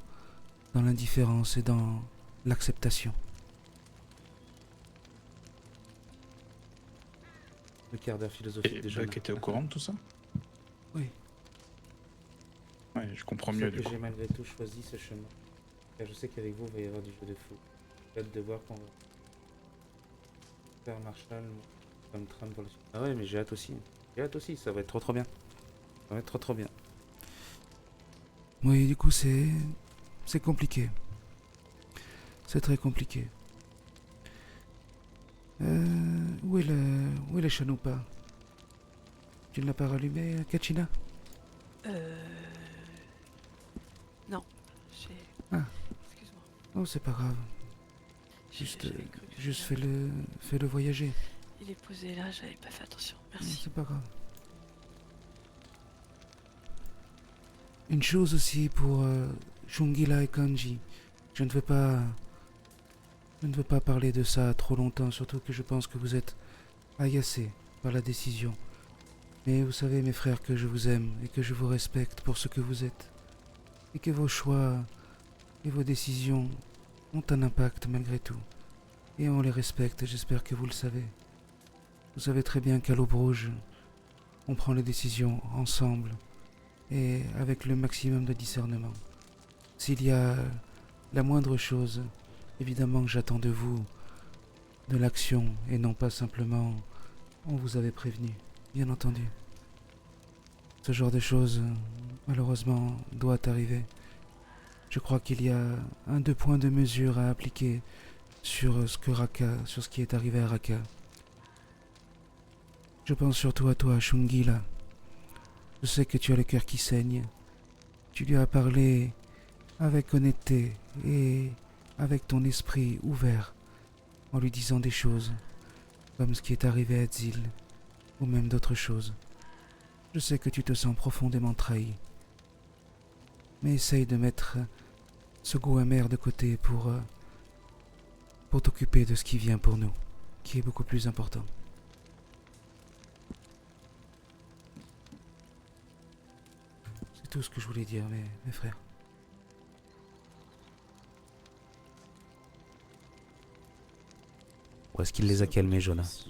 dans l'indifférence et dans l'acceptation. Le quart d'heure philosophique Et déjà. Buck était au courant de tout ça? Oui. Ouais, je comprends C'est mieux pour ça du que coup. j'ai malgré tout choisi ce chemin. Car je sais qu'avec vous, il va y avoir du jeu de fou. J'ai hâte de voir qu'on va faire Marshall comme trame pour la suite. Ah ouais, mais j'ai hâte aussi. J'ai hâte aussi, ça va être trop bien. Ça va être trop bien. Oui, du coup, c'est compliqué. C'est très compliqué. Où est le Chanupa? Tu ne l'as pas rallumé, Kachina? Non. J'ai... Ah. Excuse-moi. Oh, c'est pas grave. Juste fais-le voyager. Il est posé là, j'avais pas fait attention. Non, Merci. c'est pas grave. Une chose aussi pour Chungila et Kanji. Je ne veux pas parler de ça trop longtemps, surtout que je pense que vous êtes agacés par la décision. Mais vous savez, mes frères, que je vous aime et que je vous respecte pour ce que vous êtes. Et que vos choix et vos décisions ont un impact malgré tout. Et on les respecte, et j'espère que vous le savez. Vous savez très bien qu'à l'Aube Rouge, on prend les décisions ensemble. et avec le maximum de discernement. S'il y a la moindre chose, évidemment que j'attends de vous de l'action et non pas simplement on vous avait prévenu, bien entendu. Ce genre de choses, malheureusement, doit arriver. Je crois qu'il y a 2 points de mesure à appliquer sur ce qui est arrivé à Raka. Je pense surtout à toi, Shungila. Je sais que tu as le cœur qui saigne. Tu lui as parlé avec honnêteté et avec ton esprit ouvert, en lui disant des choses, comme ce qui est arrivé à Tzil, ou même d'autres choses. Je sais que tu te sens profondément trahi. Mais essaye de mettre ce goût amer de côté pour t'occuper de ce qui vient pour nous, qui est beaucoup plus important. C'est tout ce que je voulais dire, mes frères. Où est-ce qu'il les a calmés, Jonas?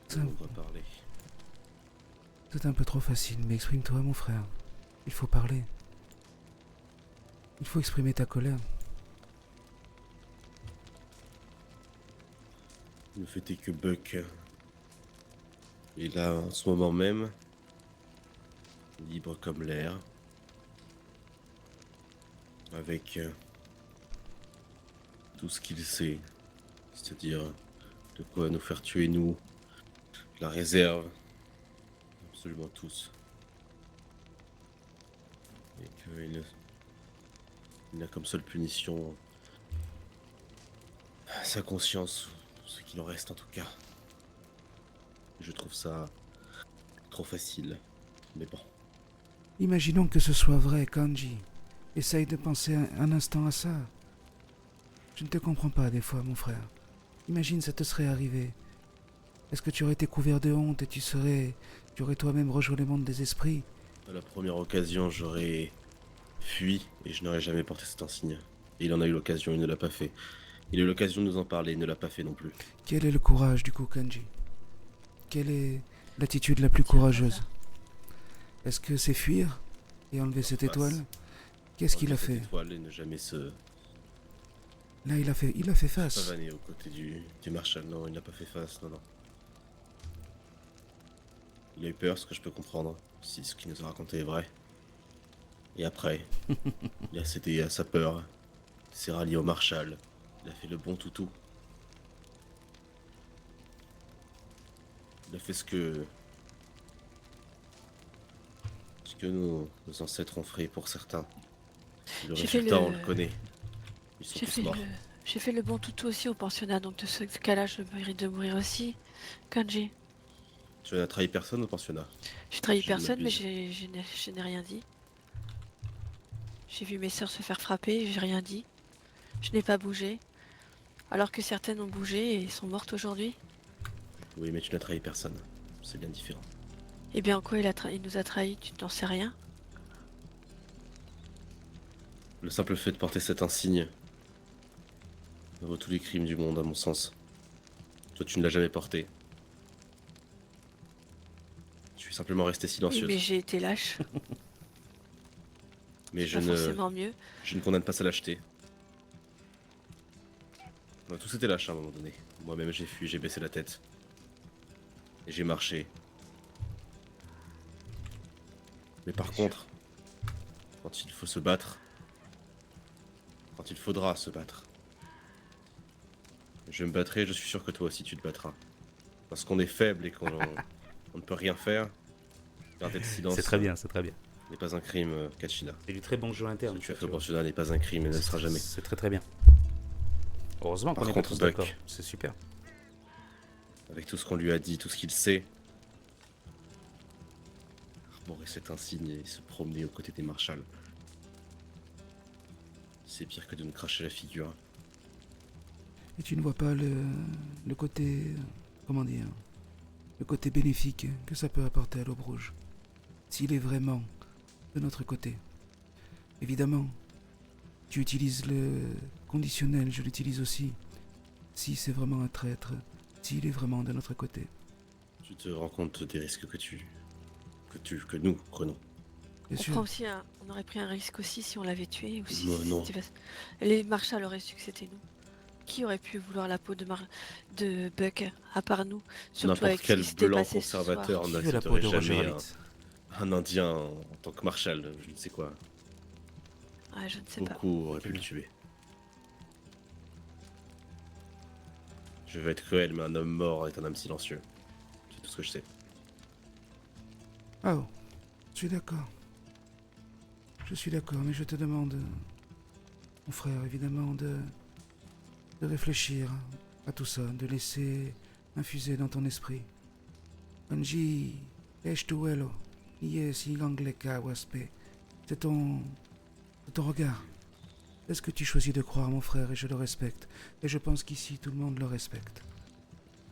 C'est un peu trop facile, mais exprime-toi, mon frère. Il faut parler. Il faut exprimer ta colère. Le fait est que Buck est là en ce moment même, libre comme l'air, avec tout ce qu'il sait, c'est-à-dire de quoi nous faire tuer nous, la réserve, absolument tous. Et qu'il n'a comme seule punition sa conscience, ce qu'il en reste en tout cas. Je trouve ça trop facile, mais bon. Imaginons que ce soit vrai, Kanji. Essaye de penser un instant à ça. Je ne te comprends pas des fois, mon frère. Imagine ça te serait arrivé. Est-ce que tu aurais été couvert de honte et tu aurais toi-même rejoint le monde des esprits? À la première occasion, j'aurais fui et je n'aurais jamais porté cet insigne. Et il en a eu l'occasion, il ne l'a pas fait. Il a eu l'occasion de nous en parler, il ne l'a pas fait non plus. Quel est le courage du coup, Kanji? Quelle est l'attitude la plus courageuse? Est-ce que c'est fuir et enlever cette étoile? Qu'est-ce qu'il a fait? Cette étoile et ne jamais se... Là, il a fait face. pavaner aux côtés du Marshal. Non, il n'a pas fait face, non. Il a eu peur, ce que je peux comprendre, si ce qu'il nous a raconté est vrai. Et après, il a cédé à sa peur, il s'est rallié au Marshal, il a fait le bon toutou. Il a fait ce que nos ancêtres ont fait pour certains. Le résultat, on le connaît. Ils sont tous morts. J'ai fait le bon toutou aussi au pensionnat, donc de ce cas-là, je mérite de mourir aussi. Kanji. Tu n'as trahi personne au pensionnat? J'ai trahi personne, mais je n'ai rien dit. J'ai vu mes sœurs se faire frapper, j'ai rien dit. Je n'ai pas bougé. Alors que certaines ont bougé et sont mortes aujourd'hui. Oui, mais tu n'as trahi personne. C'est bien différent. Eh bien, en quoi il nous a trahis? Tu n'en sais rien? Le simple fait de porter cet insigne vaut tous les crimes du monde, à mon sens. Toi, tu ne l'as jamais porté. Je suis simplement resté silencieux. Oui, mais j'ai été lâche. Mais je ne condamne pas sa lâcheté. On a tous été lâches à un moment donné. Moi-même, j'ai fui, j'ai baissé la tête. Et j'ai marché. Mais par contre, quand il faut se battre, quand il faudra se battre, je me battrai, je suis sûr que toi aussi tu te battras. Parce qu'on est faible et qu'on ne peut rien faire. Garder le silence. C'est très bien, c'est très bien. N'est pas un crime, Kachina. C'est du très bon jeu interne. Ce que tu as fait au pensionnat n'est pas un crime et ne le sera jamais. C'est très très bien. Heureusement qu'on est contre tous Buck, d'accord. C'est super. Avec tout ce qu'on lui a dit, tout ce qu'il sait, arborer cet insigne et se promener aux côtés des marshals, c'est pire que de nous cracher la figure. Et tu ne vois pas le côté... comment dire? Le côté bénéfique que ça peut apporter à l'Aube Rouge. S'il est vraiment de notre côté. Évidemment, tu utilises le conditionnel, je l'utilise aussi. Si c'est vraiment un traître, s'il est vraiment de notre côté. Tu te rends compte des risques que tu que nous prenons. Bien On sûr. prend aussi on aurait pris un risque aussi si on l'avait tué ou si Non. les Marshall auraient su que c'était nous. Qui aurait pu vouloir la peau de Buck à part nous, surtout avec N'importe ce quel qui s'était blanc passé ce soir. conservateur Qui veut la peau n'accepterait de Roger jamais Rabbit? un Indien en tant que Marshall, je ne sais quoi. Ouais, je ne sais pas. Beaucoup auraient pu le tuer. Je vais être cruel, mais un homme mort est un homme silencieux. C'est tout ce que je sais. Oh, je suis d'accord. Je suis d'accord, mais je te demande, mon frère, évidemment, de réfléchir à tout ça, de laisser infuser dans ton esprit. Anji, Eshtuelo, Yes, Ilangleka, Waspe. C'est ton regard. Est-ce que tu choisis de croire, mon frère, et je le respecte. Et je pense qu'ici, tout le monde le respecte.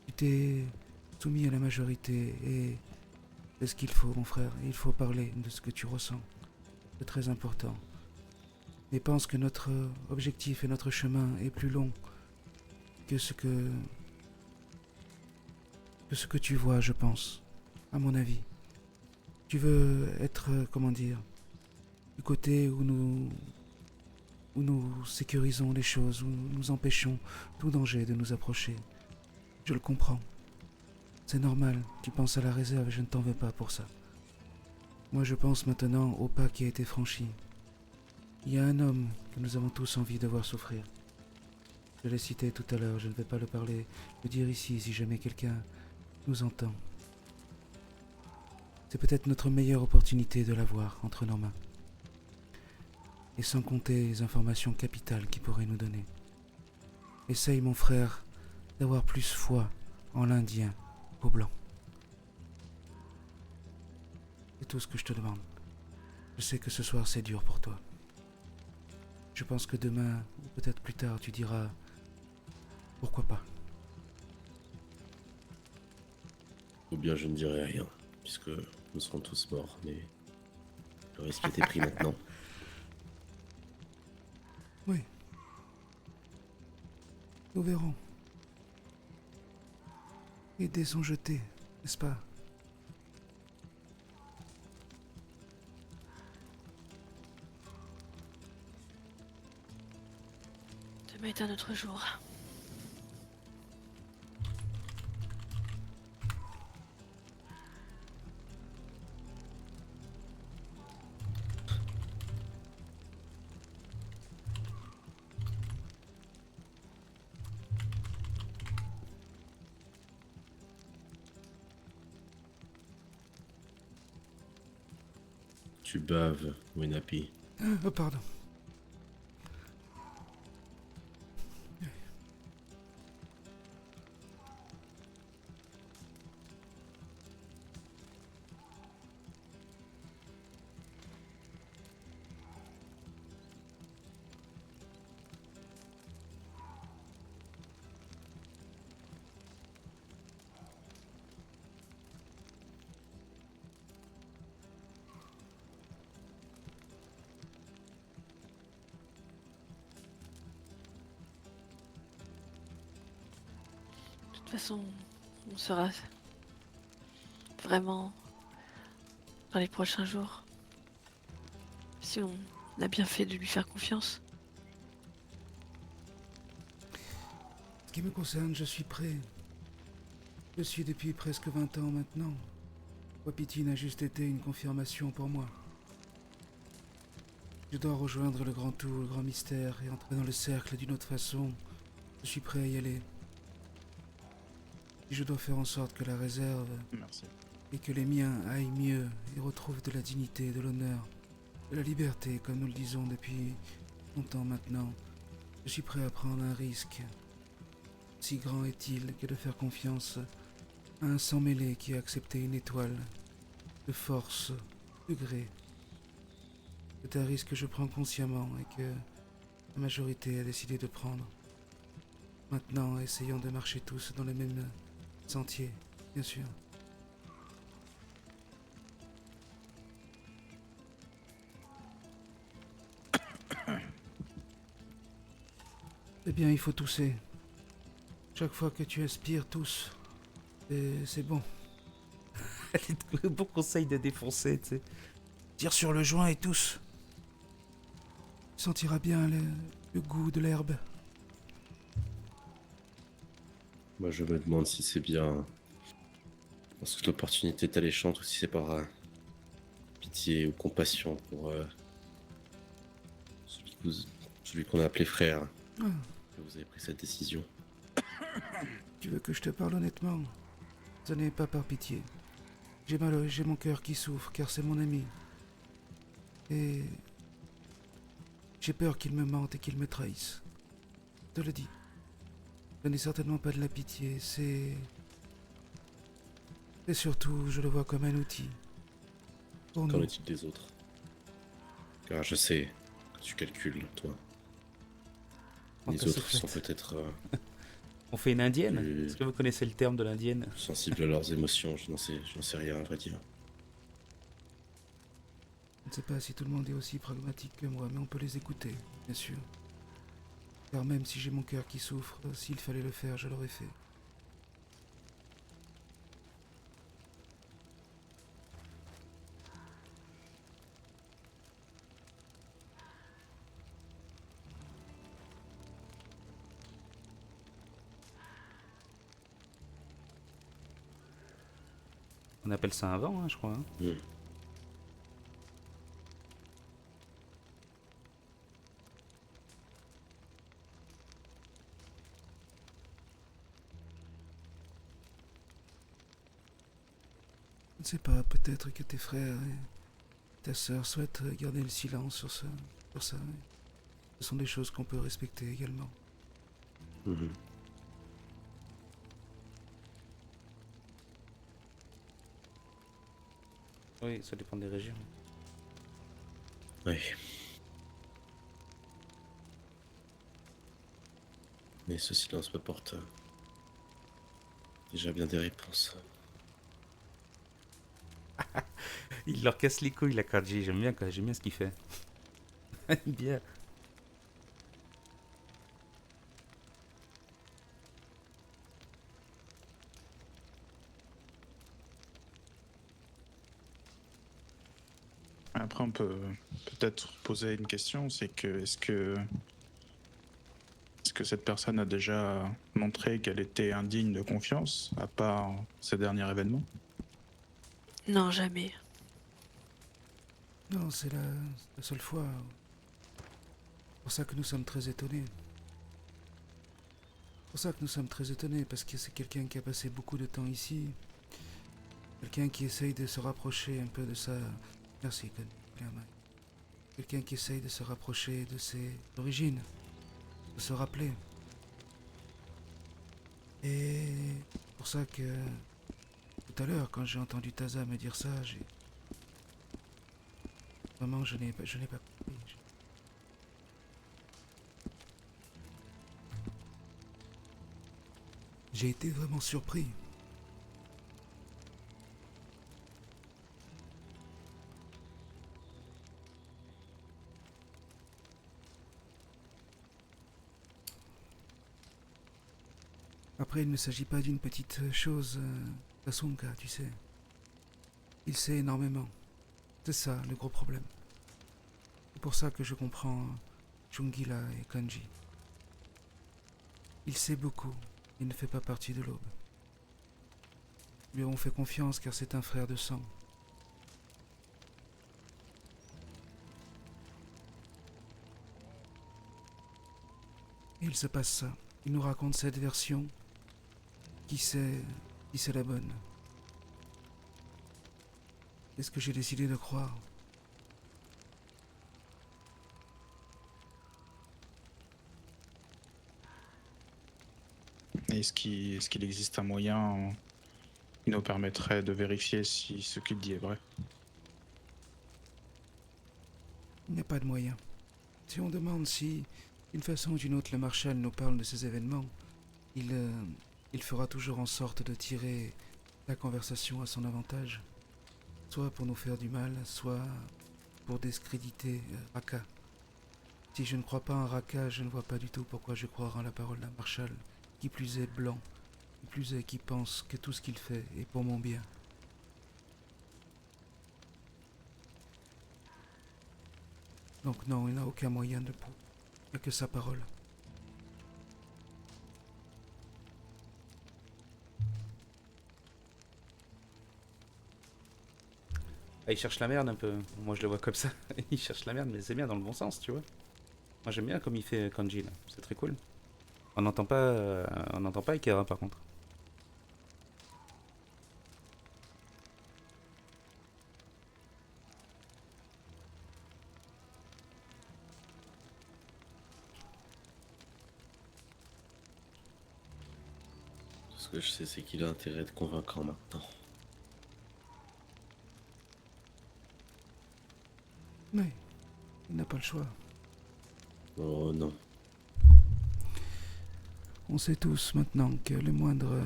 Tu t'es soumis à la majorité, et c'est ce qu'il faut, mon frère. Il faut parler de ce que tu ressens. C'est très important. Mais pense que notre objectif et notre chemin est plus long que ce que tu vois, je pense, à mon avis. Tu veux être, comment dire, du côté où nous sécurisons les choses, où nous empêchons tout danger de nous approcher. Je le comprends. C'est normal, tu penses à la réserve et je ne t'en veux pas pour ça. Moi je pense maintenant au pas qui a été franchi. Il y a un homme que nous avons tous envie de voir souffrir. Je l'ai cité tout à l'heure, je ne vais pas le dire ici si jamais quelqu'un nous entend. C'est peut-être notre meilleure opportunité de l'avoir entre nos mains. Et sans compter les informations capitales qu'il pourrait nous donner. Essaye, mon frère, d'avoir plus foi en l'Indien qu'au blanc. C'est tout ce que je te demande. Je sais que ce soir c'est dur pour toi. Je pense que demain, ou peut-être plus tard, tu diras pourquoi pas. Ou bien je ne dirai rien, puisque nous serons tous morts, mais le risque était pris maintenant. Oui. Nous verrons. Les dés sont jetés, n'est-ce pas? Demain est un autre jour. Tu baves, Wenapi. Oh, pardon. De toute façon, on sera vraiment dans les prochains jours. Si on a bien fait de lui faire confiance. Ce qui me concerne, je suis prêt. Je suis depuis presque 20 ans maintenant. Wapiti n'a juste été une confirmation pour moi. Je dois rejoindre le grand tout, le grand mystère et entrer dans le cercle d'une autre façon. Je suis prêt à y aller. Et je dois faire en sorte que la réserve Merci. et que les miens aillent mieux et retrouvent de la dignité, de l'honneur, de la liberté, comme nous le disons depuis longtemps maintenant. Je suis prêt à prendre un risque. Si grand est-il que de faire confiance à un sang mêlé qui a accepté une étoile de force, de gré. C'est un risque que je prends consciemment et que la majorité a décidé de prendre. Maintenant, essayons de marcher tous dans le même sentier, bien sûr. Eh bien, il faut tousser. Chaque fois que tu aspires, tousse. Et c'est bon. Le bon conseil de défoncer, tu sais. Tire sur le joint et tous. Tu sentiras bien le goût de l'herbe. Moi, je me demande si c'est bien parce que l'opportunité est alléchante ou si c'est par pitié ou compassion pour celui qu'on a appelé frère Ah. que vous avez pris cette décision. Tu veux que je te parle honnêtement? Ce n'est pas par pitié. J'ai mon cœur qui souffre car c'est mon ami. Et j'ai peur qu'il me mente et qu'il me trahisse. Je te le dis. Ce n'est certainement pas de la pitié, c'est... Et surtout, je le vois comme un outil. Pour Qu'en nous. est-il des autres? Car je sais que tu calcules, toi. Les autres sont peut-être... On fait une indienne? Est-ce que vous connaissez le terme de l'indienne? sensibles à leurs émotions, je n'en sais rien, à vrai dire. Je ne sais pas si tout le monde est aussi pragmatique que moi, mais on peut les écouter, bien sûr. Car même si j'ai mon cœur qui souffre, s'il fallait le faire, je l'aurais fait. On appelle ça un vent, hein, je crois. Hein. Je ne sais pas, peut-être que tes frères et ta sœur souhaitent garder le silence sur ça. Ce sont des choses qu'on peut respecter également. Oui, ça dépend des régions. Oui. Mais ce silence me porte déjà bien des réponses. Il leur casse les couilles, la Kaji. J'aime bien ce qu'il fait. Bien. Après, on peut peut-être poser une question, c'est que est-ce que cette personne a déjà montré qu'elle était indigne de confiance, à part ces derniers événements? Non, jamais. Non, c'est la seule fois. C'est pour ça que nous sommes très étonnés. C'est pour ça que nous sommes très étonnés, parce que c'est quelqu'un qui a passé beaucoup de temps ici. Quelqu'un qui essaye de se rapprocher un peu de sa... Merci, Clairement. Quelqu'un qui essaye de se rapprocher de ses origines. De se rappeler. Et c'est pour ça que... Tout à l'heure, quand j'ai entendu Taza me dire ça, j'ai... Vraiment, je n'ai pas compris. J'ai été vraiment surpris. Après, il ne s'agit pas d'une petite chose, Asunka, tu sais. Il sait énormément. C'est ça, le gros problème. C'est pour ça que je comprends Chungila et Kanji. Il sait beaucoup. Il ne fait pas partie de l'aube. Lui avons fait confiance car c'est un frère de sang. Et il se passe ça. Il nous raconte cette version. Qui sait si c'est la bonne? C'est ce que j'ai décidé de croire. Est-ce qu'il existe un moyen qui nous permettrait de vérifier si ce qu'il dit est vrai? Il n'y a pas de moyen. Si on demande si, d'une façon ou d'une autre, le Marshal nous parle de ces événements, il fera toujours en sorte de tirer la conversation à son avantage. Soit pour nous faire du mal, soit pour discréditer Raka. Si je ne crois pas en Raka, je ne vois pas du tout pourquoi je croirais en la parole d'un Marshal, qui plus est blanc, qui plus est qui pense que tout ce qu'il fait est pour mon bien. Donc non, il n'a aucun moyen de prouver. Il n'y a que sa parole. Ah, il cherche la merde un peu. Moi je le vois comme ça. Il cherche la merde, mais c'est bien dans le bon sens, tu vois. Moi j'aime bien comme il fait Kanji là. C'est très cool. On n'entend pas Ikera par contre. Ce que je sais, c'est qu'il a intérêt de convaincre maintenant. Mais il n'a pas le choix. Oh non. On sait tous maintenant que le moindre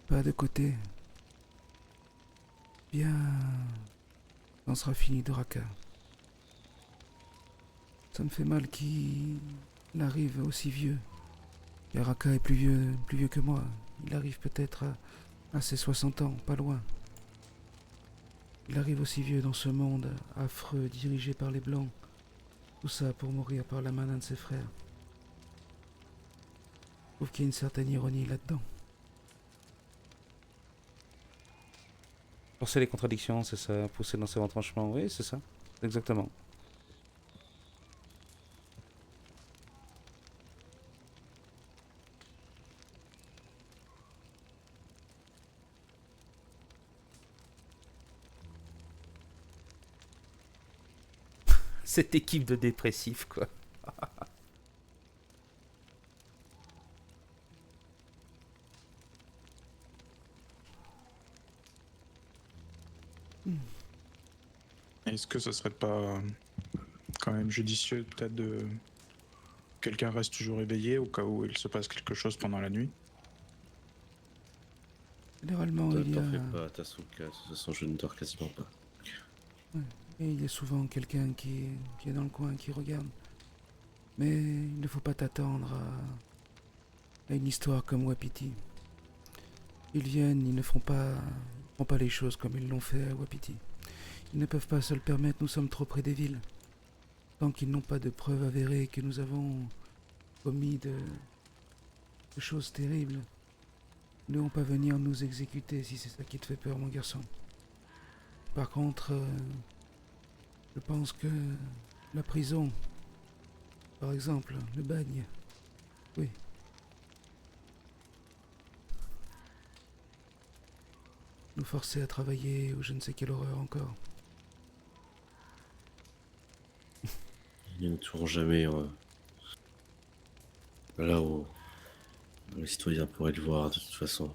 pas de côté, bien, on sera fini de Raka. Ça me fait mal qu'il arrive aussi vieux. Et Raka est plus vieux que moi. Il arrive peut-être à ses 60 ans, pas loin. Il arrive aussi vieux dans ce monde affreux dirigé par les Blancs. Tout ça pour mourir par la main d'un de ses frères. Je trouve qu'il y a une certaine ironie là-dedans. Forcer les contradictions, c'est ça. Pousser dans ses retranchements, oui, c'est ça. Exactement. Cette équipe de dépressifs, quoi. Est-ce que ce serait pas quand même judicieux peut-être de... Quelqu'un reste toujours éveillé au cas où il se passe quelque chose pendant la nuit? Généralement, il y a... T'en fais pas, Tasuka, de toute façon je ne dors quasiment pas. Ouais. Et il y a souvent quelqu'un qui est dans le coin, qui regarde. Mais il ne faut pas t'attendre à une histoire comme Wapiti. Ils viennent, ils ne font pas les choses comme ils l'ont fait à Wapiti. Ils ne peuvent pas se le permettre, nous sommes trop près des villes. Tant qu'ils n'ont pas de preuves avérées que nous avons commis de choses terribles, ils ne vont pas venir nous exécuter si c'est ça qui te fait peur, mon garçon. Par contre, je pense que la prison, par exemple, le bagne, oui. Nous forcer à travailler ou je ne sais quelle horreur encore. Ils ne tournent jamais là où les citoyens pourraient le voir de toute façon.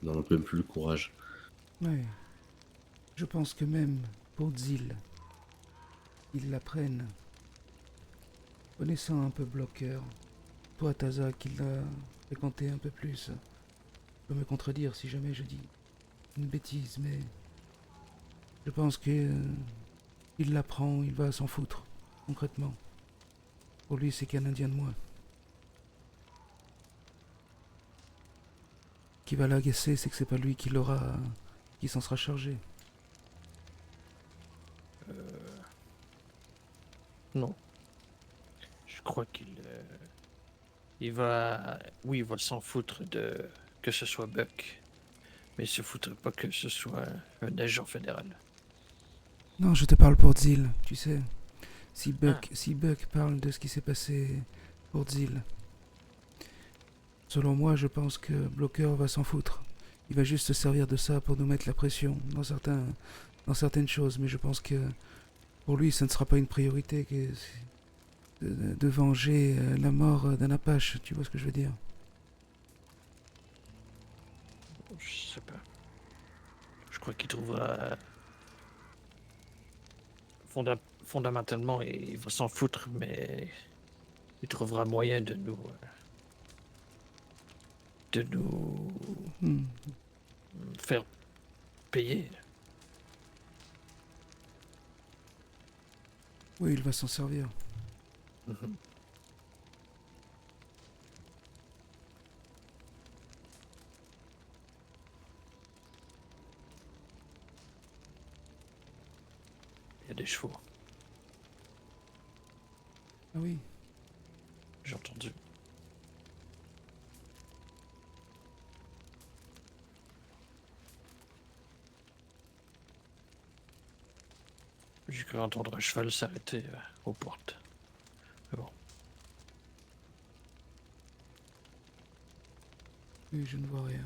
On n'en a même plus le courage. Ouais. Je pense que même pour Zil, ils l'apprennent. Connaissant un peu Blocker, toi Taza qui l'a fréquenté un peu plus, je peux me contredire si jamais je dis une bêtise, mais je pense que il l'apprend, il va s'en foutre, concrètement. Pour lui, c'est qu'un Indien de moins. Qui va l'agacer, c'est que c'est pas lui qui s'en sera chargé. Non. Je crois qu'il il va... Oui, il va s'en foutre de que ce soit Buck. Mais il se foutrait pas que ce soit un agent fédéral. Non, je te parle pour Zil, tu sais. Si Buck parle de ce qui s'est passé pour Zil, selon moi, je pense que Blocker va s'en foutre. Il va juste se servir de ça pour nous mettre la pression dans certaines choses, mais je pense que pour lui, ça ne sera pas une priorité que de venger la mort d'un Apache, tu vois ce que je veux dire? Je sais pas. Je crois qu'il trouvera... Fondamentalement, il va s'en foutre, mais il trouvera moyen de nous faire payer. Oui, il va s'en servir. Il y a des chevaux. Ah oui. J'ai entendu. J'ai cru entendre un cheval s'arrêter aux portes. Mais bon. Oui, je ne vois rien.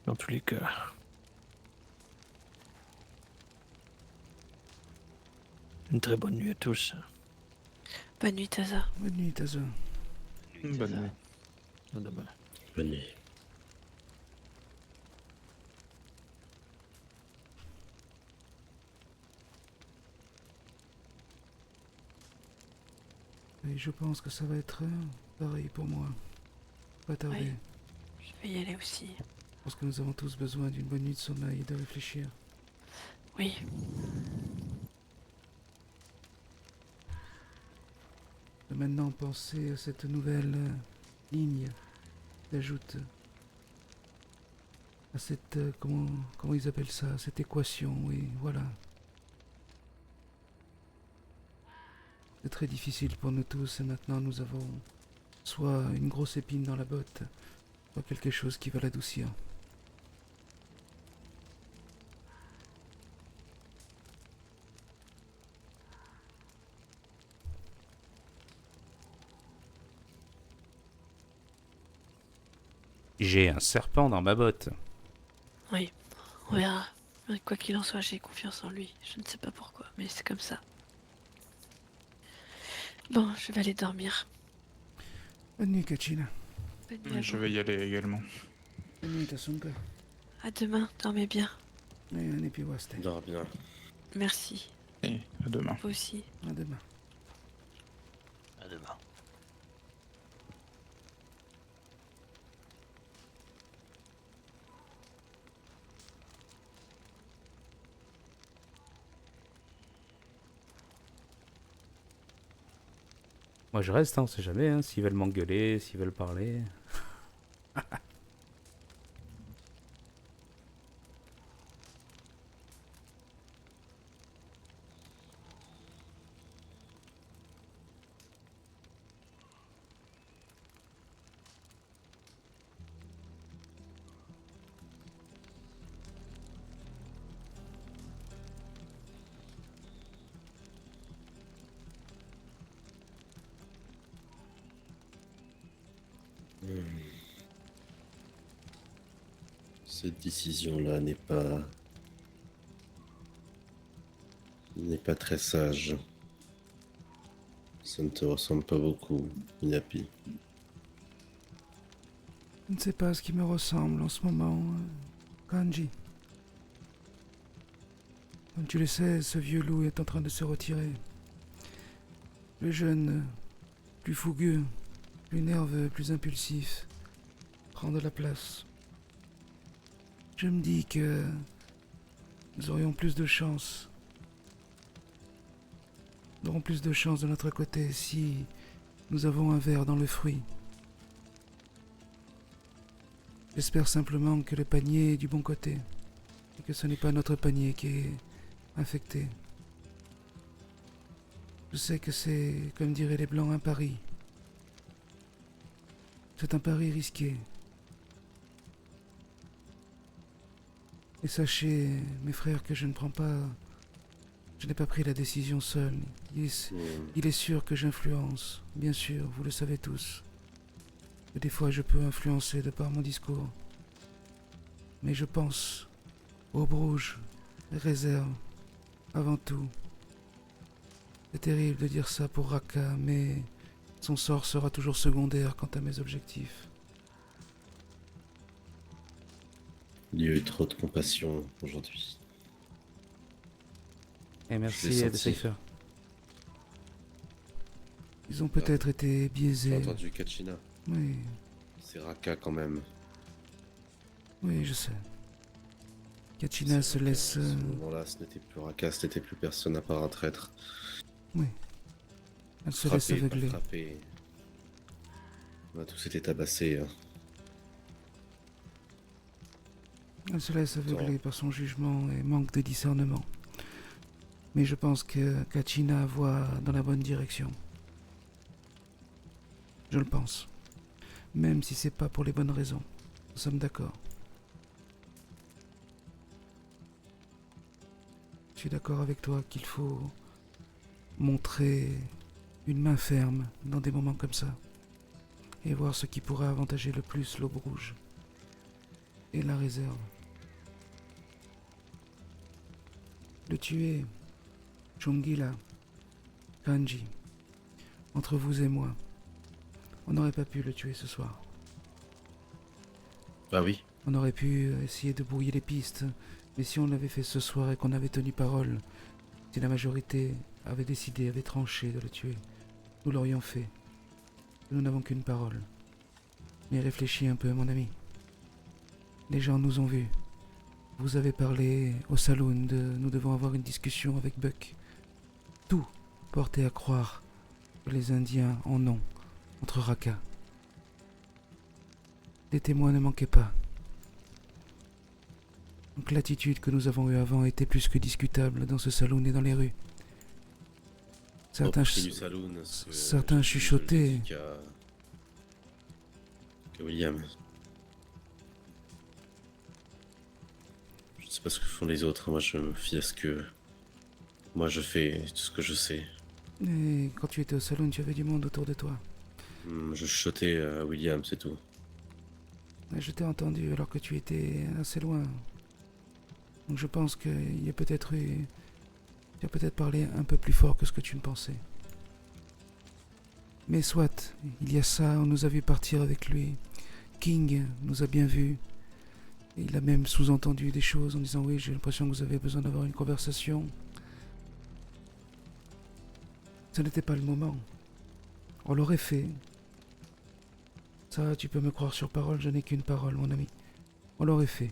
Dans tous les cas. Une très bonne nuit à tous. Bonne nuit, Taza. Bonne nuit, Taza. Bonne nuit. À demain. Bonne nuit. Et je pense que ça va être pareil pour moi. Pas tarder. Oui. Je vais y aller aussi. Parce que nous avons tous besoin d'une bonne nuit de sommeil et de réfléchir. Oui. De maintenant penser à cette nouvelle ligne d'ajoute à cette comment ils appellent ça, cette équation, oui, voilà. C'est très difficile pour nous tous et maintenant nous avons soit une grosse épine dans la botte, soit quelque chose qui va l'adoucir. J'ai un serpent dans ma botte. Oui, on verra. Quoi qu'il en soit, j'ai confiance en lui. Je ne sais pas pourquoi, mais c'est comme ça. Bon, je vais aller dormir. Bonne nuit, Kachina. Bonne nuit à Je vous. vais y aller également. Bonne nuit, Tasunka. À demain, dormez bien. Et puis Waste. Dors bien. Merci. Et à demain. Vous aussi. À demain. À demain. Moi je reste, hein, on sait jamais, hein, s'ils veulent m'engueuler, s'ils veulent parler. Cette décision-là n'est pas très sage. Ça ne te ressemble pas beaucoup, Inapi. Je ne sais pas ce qui me ressemble en ce moment, Kanji. Comme tu le sais, ce vieux loup est en train de se retirer. Le jeune, plus fougueux, plus nerveux, plus impulsif, prend de la place. Je me dis que nous aurions plus de chance. Nous aurons plus de chance de notre côté si nous avons un ver dans le fruit. J'espère simplement que le panier est du bon côté et que ce n'est pas notre panier qui est infecté. Je sais que c'est, comme diraient les Blancs, un pari. C'est un pari risqué. Et sachez, mes frères, que je n'ai pas pris la décision seul. Il est sûr que j'influence, bien sûr, vous le savez tous. Et des fois je peux influencer de par mon discours. Mais je pense au rouge, réserve, avant tout. C'est terrible de dire ça pour Raka, mais son sort sera toujours secondaire quant à mes objectifs. Il y a eu trop de compassion aujourd'hui. Et Je merci l'ai à senti. Cypher. Ils ont peut-être été J'ai biaisés. entendu Kachina. Oui, C'est Raka quand même. oui, je sais. Kachina se laisse... À ce moment-là, ce n'était plus Raka, ce n'était plus personne à part un traître. Oui. Elle se laisse Frappé, pas aveugler. frappé. On a tous été tabassés. Hein. Elle se laisse aveugler par son jugement et manque de discernement. Mais je pense que Kachina voit dans la bonne direction. Je le pense. Même si c'est pas pour les bonnes raisons. Nous sommes d'accord. Je suis d'accord avec toi qu'il faut montrer une main ferme dans des moments comme ça. Et voir ce qui pourrait avantager le plus l'Aube Rouge. Et la réserve. Le tuer, Chungila, Kanji, entre vous et moi, on n'aurait pas pu le tuer ce soir. Ah oui. On aurait pu essayer de brouiller les pistes, mais si on l'avait fait ce soir et qu'on avait tenu parole, si la majorité avait décidé, avait tranché de le tuer, nous l'aurions fait. Nous n'avons qu'une parole. Mais réfléchis un peu, mon ami. Les gens nous ont vus. Vous avez parlé au saloon de nous devons avoir une discussion avec Buck. Tout portait à croire que les Indiens en ont entre Raka. Des témoins ne manquaient pas. Donc l'attitude que nous avons eue avant était plus que discutable dans ce saloon et dans les rues. Certains, certains chuchotaient. Qu'à William. Je sais pas ce que font les autres, moi je me fie à ce que... Moi je fais tout ce que je sais. Et quand tu étais au saloon, tu avais du monde autour de toi. Je chuchotais à William, c'est tout. Mais je t'ai entendu alors que tu étais assez loin. Donc je pense qu'il y a peut-être eu... Tu as peut-être parlé un peu plus fort que ce que tu ne pensais. Mais soit, il y a ça, on nous a vu partir avec lui. King nous a bien vus. Et il a même sous-entendu des choses en disant « Oui, j'ai l'impression que vous avez besoin d'avoir une conversation. » Ce n'était pas le moment. On l'aurait fait. Ça, tu peux me croire sur parole, je n'ai qu'une parole, mon ami. On l'aurait fait.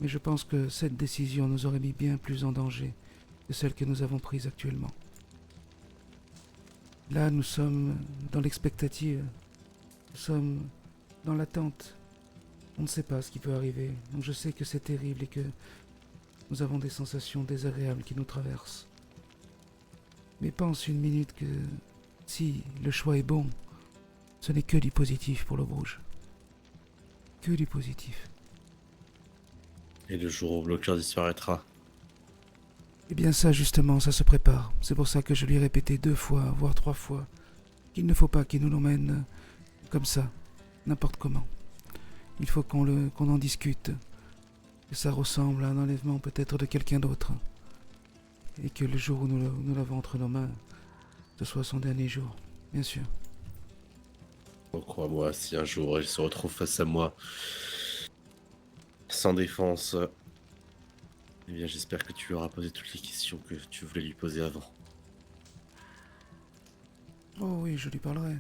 Mais je pense que cette décision nous aurait mis bien plus en danger que celle que nous avons prise actuellement. Là, nous sommes dans l'expectative. Nous sommes dans l'attente. On ne sait pas ce qui peut arriver. Donc je sais que c'est terrible et que nous avons des sensations désagréables qui nous traversent. Mais pense une minute que si le choix est bon, ce n'est que du positif pour l'Aube Rouge. Que du positif. Et le jour où Blocker disparaîtra. Eh bien ça justement, ça se prépare. C'est pour ça que je lui ai répété 2 fois, voire 3 fois, qu'il ne faut pas qu'il nous l'emmène comme ça, n'importe comment. Il faut qu'on en discute, que ça ressemble à un enlèvement peut-être de quelqu'un d'autre. Et que le jour où nous l'avons entre nos mains, ce soit son dernier jour, bien sûr. Oh, crois-moi, si un jour elle se retrouve face à moi, sans défense, eh bien j'espère que tu lui auras posé toutes les questions que tu voulais lui poser avant. Oh oui, je lui parlerai.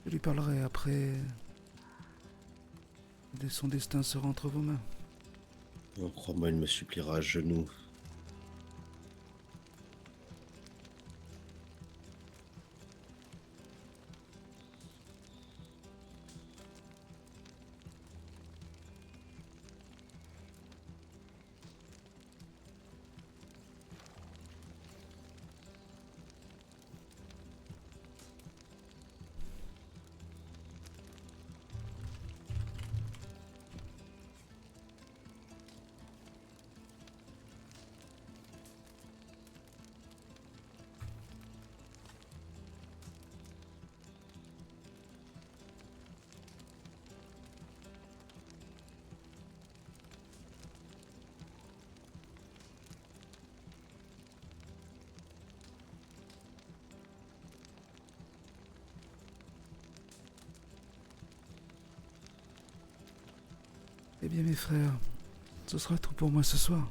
Je lui parlerai après... Son destin sera entre vos mains. Oh, crois-moi, il me suppliera à genoux. Eh bien mes frères, ce sera tout pour moi ce soir.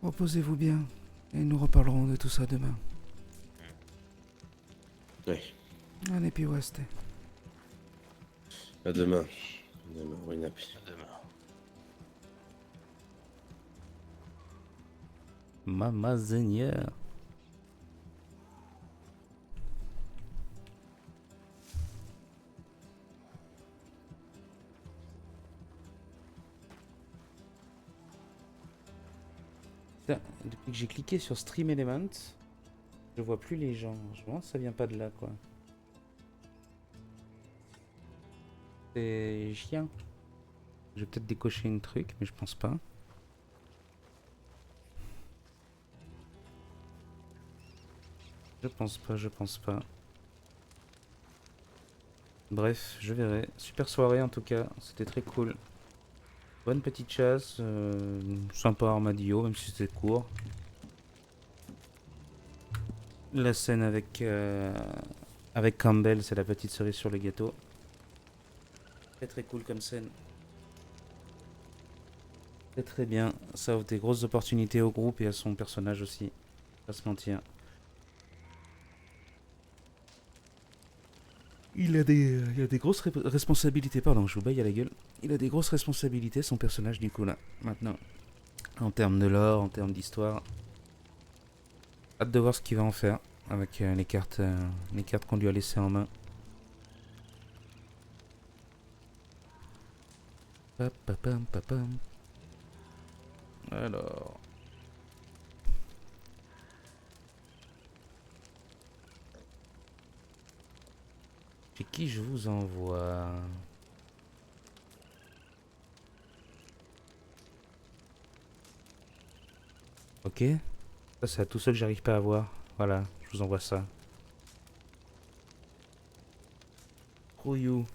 Reposez-vous bien et nous reparlerons de tout ça demain. Oui. Allez, puis West. À demain. Demain, Winapi. À demain. Mama Seigneur. Putain, depuis que j'ai cliqué sur Stream Element, je vois plus les gens. Je pense que ça vient pas de là, quoi. C'est chiant. Je vais peut-être décocher une truc, mais je pense pas. Je pense pas. Bref, je verrai. Super soirée en tout cas, c'était très cool. Bonne petite chasse, sympa armadillo, même si c'était court. La scène avec Campbell, c'est la petite cerise sur le gâteau. Très cool comme scène. Très bien, ça offre des grosses opportunités au groupe et à son personnage aussi. Pas se mentir. Il a des grosses responsabilités, pardon, je vous baille à la gueule. Il a des grosses responsabilités, son personnage, du coup, là, maintenant. En termes de lore, en termes d'histoire. Hâte de voir ce qu'il va en faire avec les cartes qu'on lui a laissées en main. Papapam, papam. Alors... Chez qui je vous envoie? Ok. Ça, c'est à tous ceux que j'arrive pas à voir. Voilà, je vous envoie ça. Rouillou.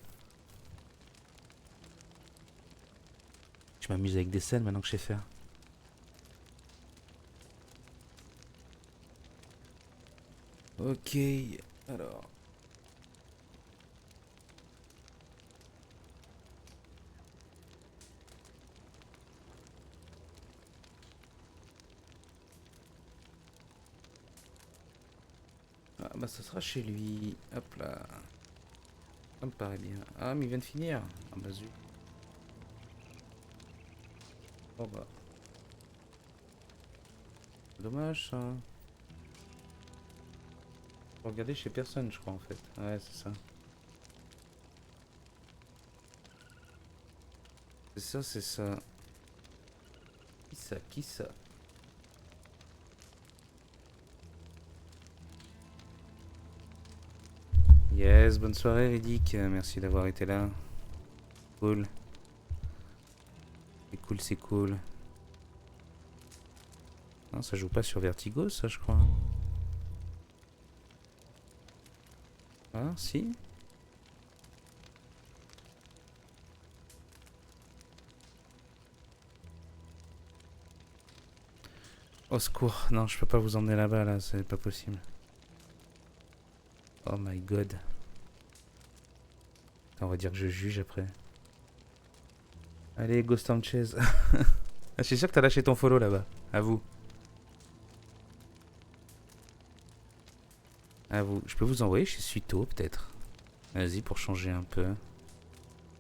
Je m'amuse avec des scènes maintenant que je sais faire. Ok, alors... Ah bah ça sera chez lui. Hop là. Ça me paraît bien. Ah mais il vient de finir. Ah bah zut. Oh bah. Dommage ça. Faut regarder chez personne je crois en fait. Ouais c'est ça. C'est ça, c'est ça. Qui ça? Qui ça? Yes, bonne soirée Riddick, merci d'avoir été là. Cool. C'est cool, c'est cool. Non, ça joue pas sur Vertigo, ça je crois. Ah, si. Au secours, non, je peux pas vous emmener là-bas, là, c'est pas possible. Oh my god. On va dire que je juge après. Allez, Ghost Sanchez. Je suis sûr que t'as lâché ton follow là-bas. À vous. À vous. Je peux vous envoyer chez Suito peut-être. Vas-y pour changer un peu.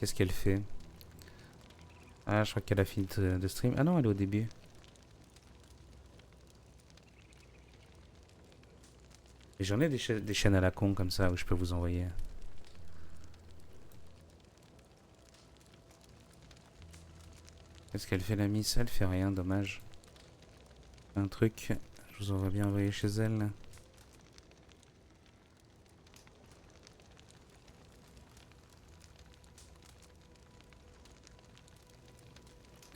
Qu'est-ce qu'elle fait? Ah, je crois qu'elle a fini de stream. Ah non, elle est au début. Et j'en ai des chaînes à la con comme ça où je peux vous envoyer. Qu'est-ce qu'elle fait la miss? Elle fait rien, dommage. Un truc, je vous envoie bien envoyer chez elle. Là.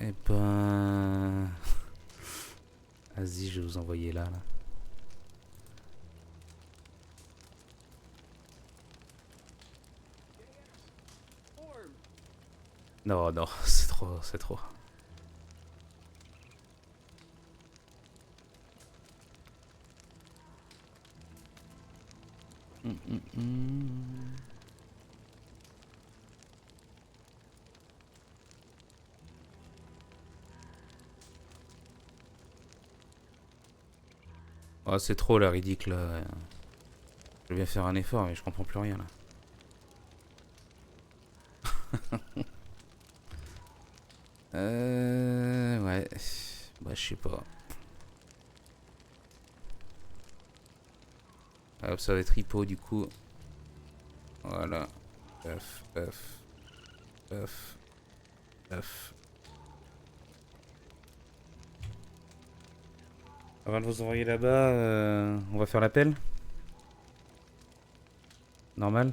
Eh ben... Vas-y, je vais vous envoyer là. Non, non, c'est trop, c'est trop. Oh, c'est trop là, ridicule là. Je viens faire un effort mais je comprends plus rien là. Ouais. Bah, je sais pas. Hop, ça va être hypo du coup. Voilà. Paf, paf. Paf. Paf. Avant de vous envoyer là-bas, on va faire l'appel. Normal.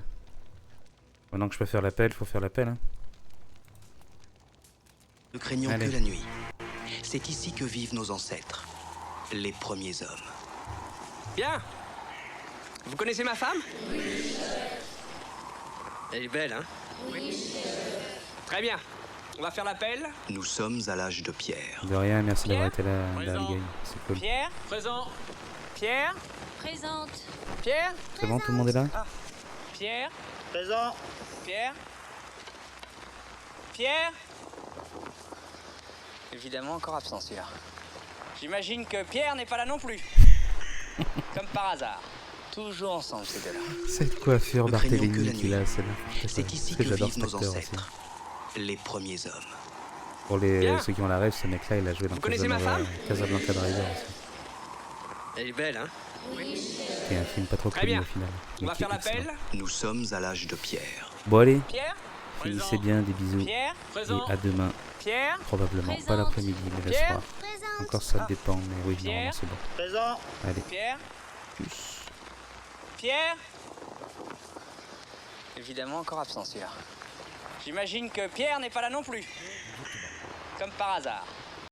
Maintenant que je peux faire l'appel, faut faire l'appel. Hein. Ne craignons Allez. que la nuit. C'est ici que vivent nos ancêtres, les premiers hommes. Bien. Vous connaissez ma femme? Elle est belle, hein? Très bien. On va faire l'appel. Nous sommes à l'âge de pierre. De rien, merci d'avoir été là, Abigail. C'est cool. Pierre? Présent. Pierre? Présente. Pierre? C'est bon, tout le monde est là? Pierre? Présent. Pierre? Pierre? Évidemment, encore absent celui-là. J'imagine que Pierre n'est pas là non plus. Comme par hasard. Toujours ensemble ces deux-là. Cette coiffure Ne craignons que Barthélemy la qu'il nuit. a, celle-là. C'est ici Parce que j'adore vivent cet nos acteur aussi. ancêtres, les premiers hommes. Pour les, Bien. ceux qui ont la rêve, ce mec-là, il a joué dans Vous connaissez ma Casanova- femme? Casablanca Driver aussi. Elle est belle, hein? Qui est un film pas trop Très connu bien. au final. On mais va qui est faire l'appel. excellent. Nous sommes à l'âge de pierre. Bon allez, Pierre? finissez bien, des bisous. Pierre? Et à demain. Pierre? Probablement, pas Présente. l'après-midi, mais le Pierre? soir. Encore ça dépend, mais oui, Pierre? normalement c'est bon. Présent. Allez, Pierre? plus. Pierre? Évidemment, encore absent celui-là. J'imagine que Pierre n'est pas là non plus. Comme par hasard.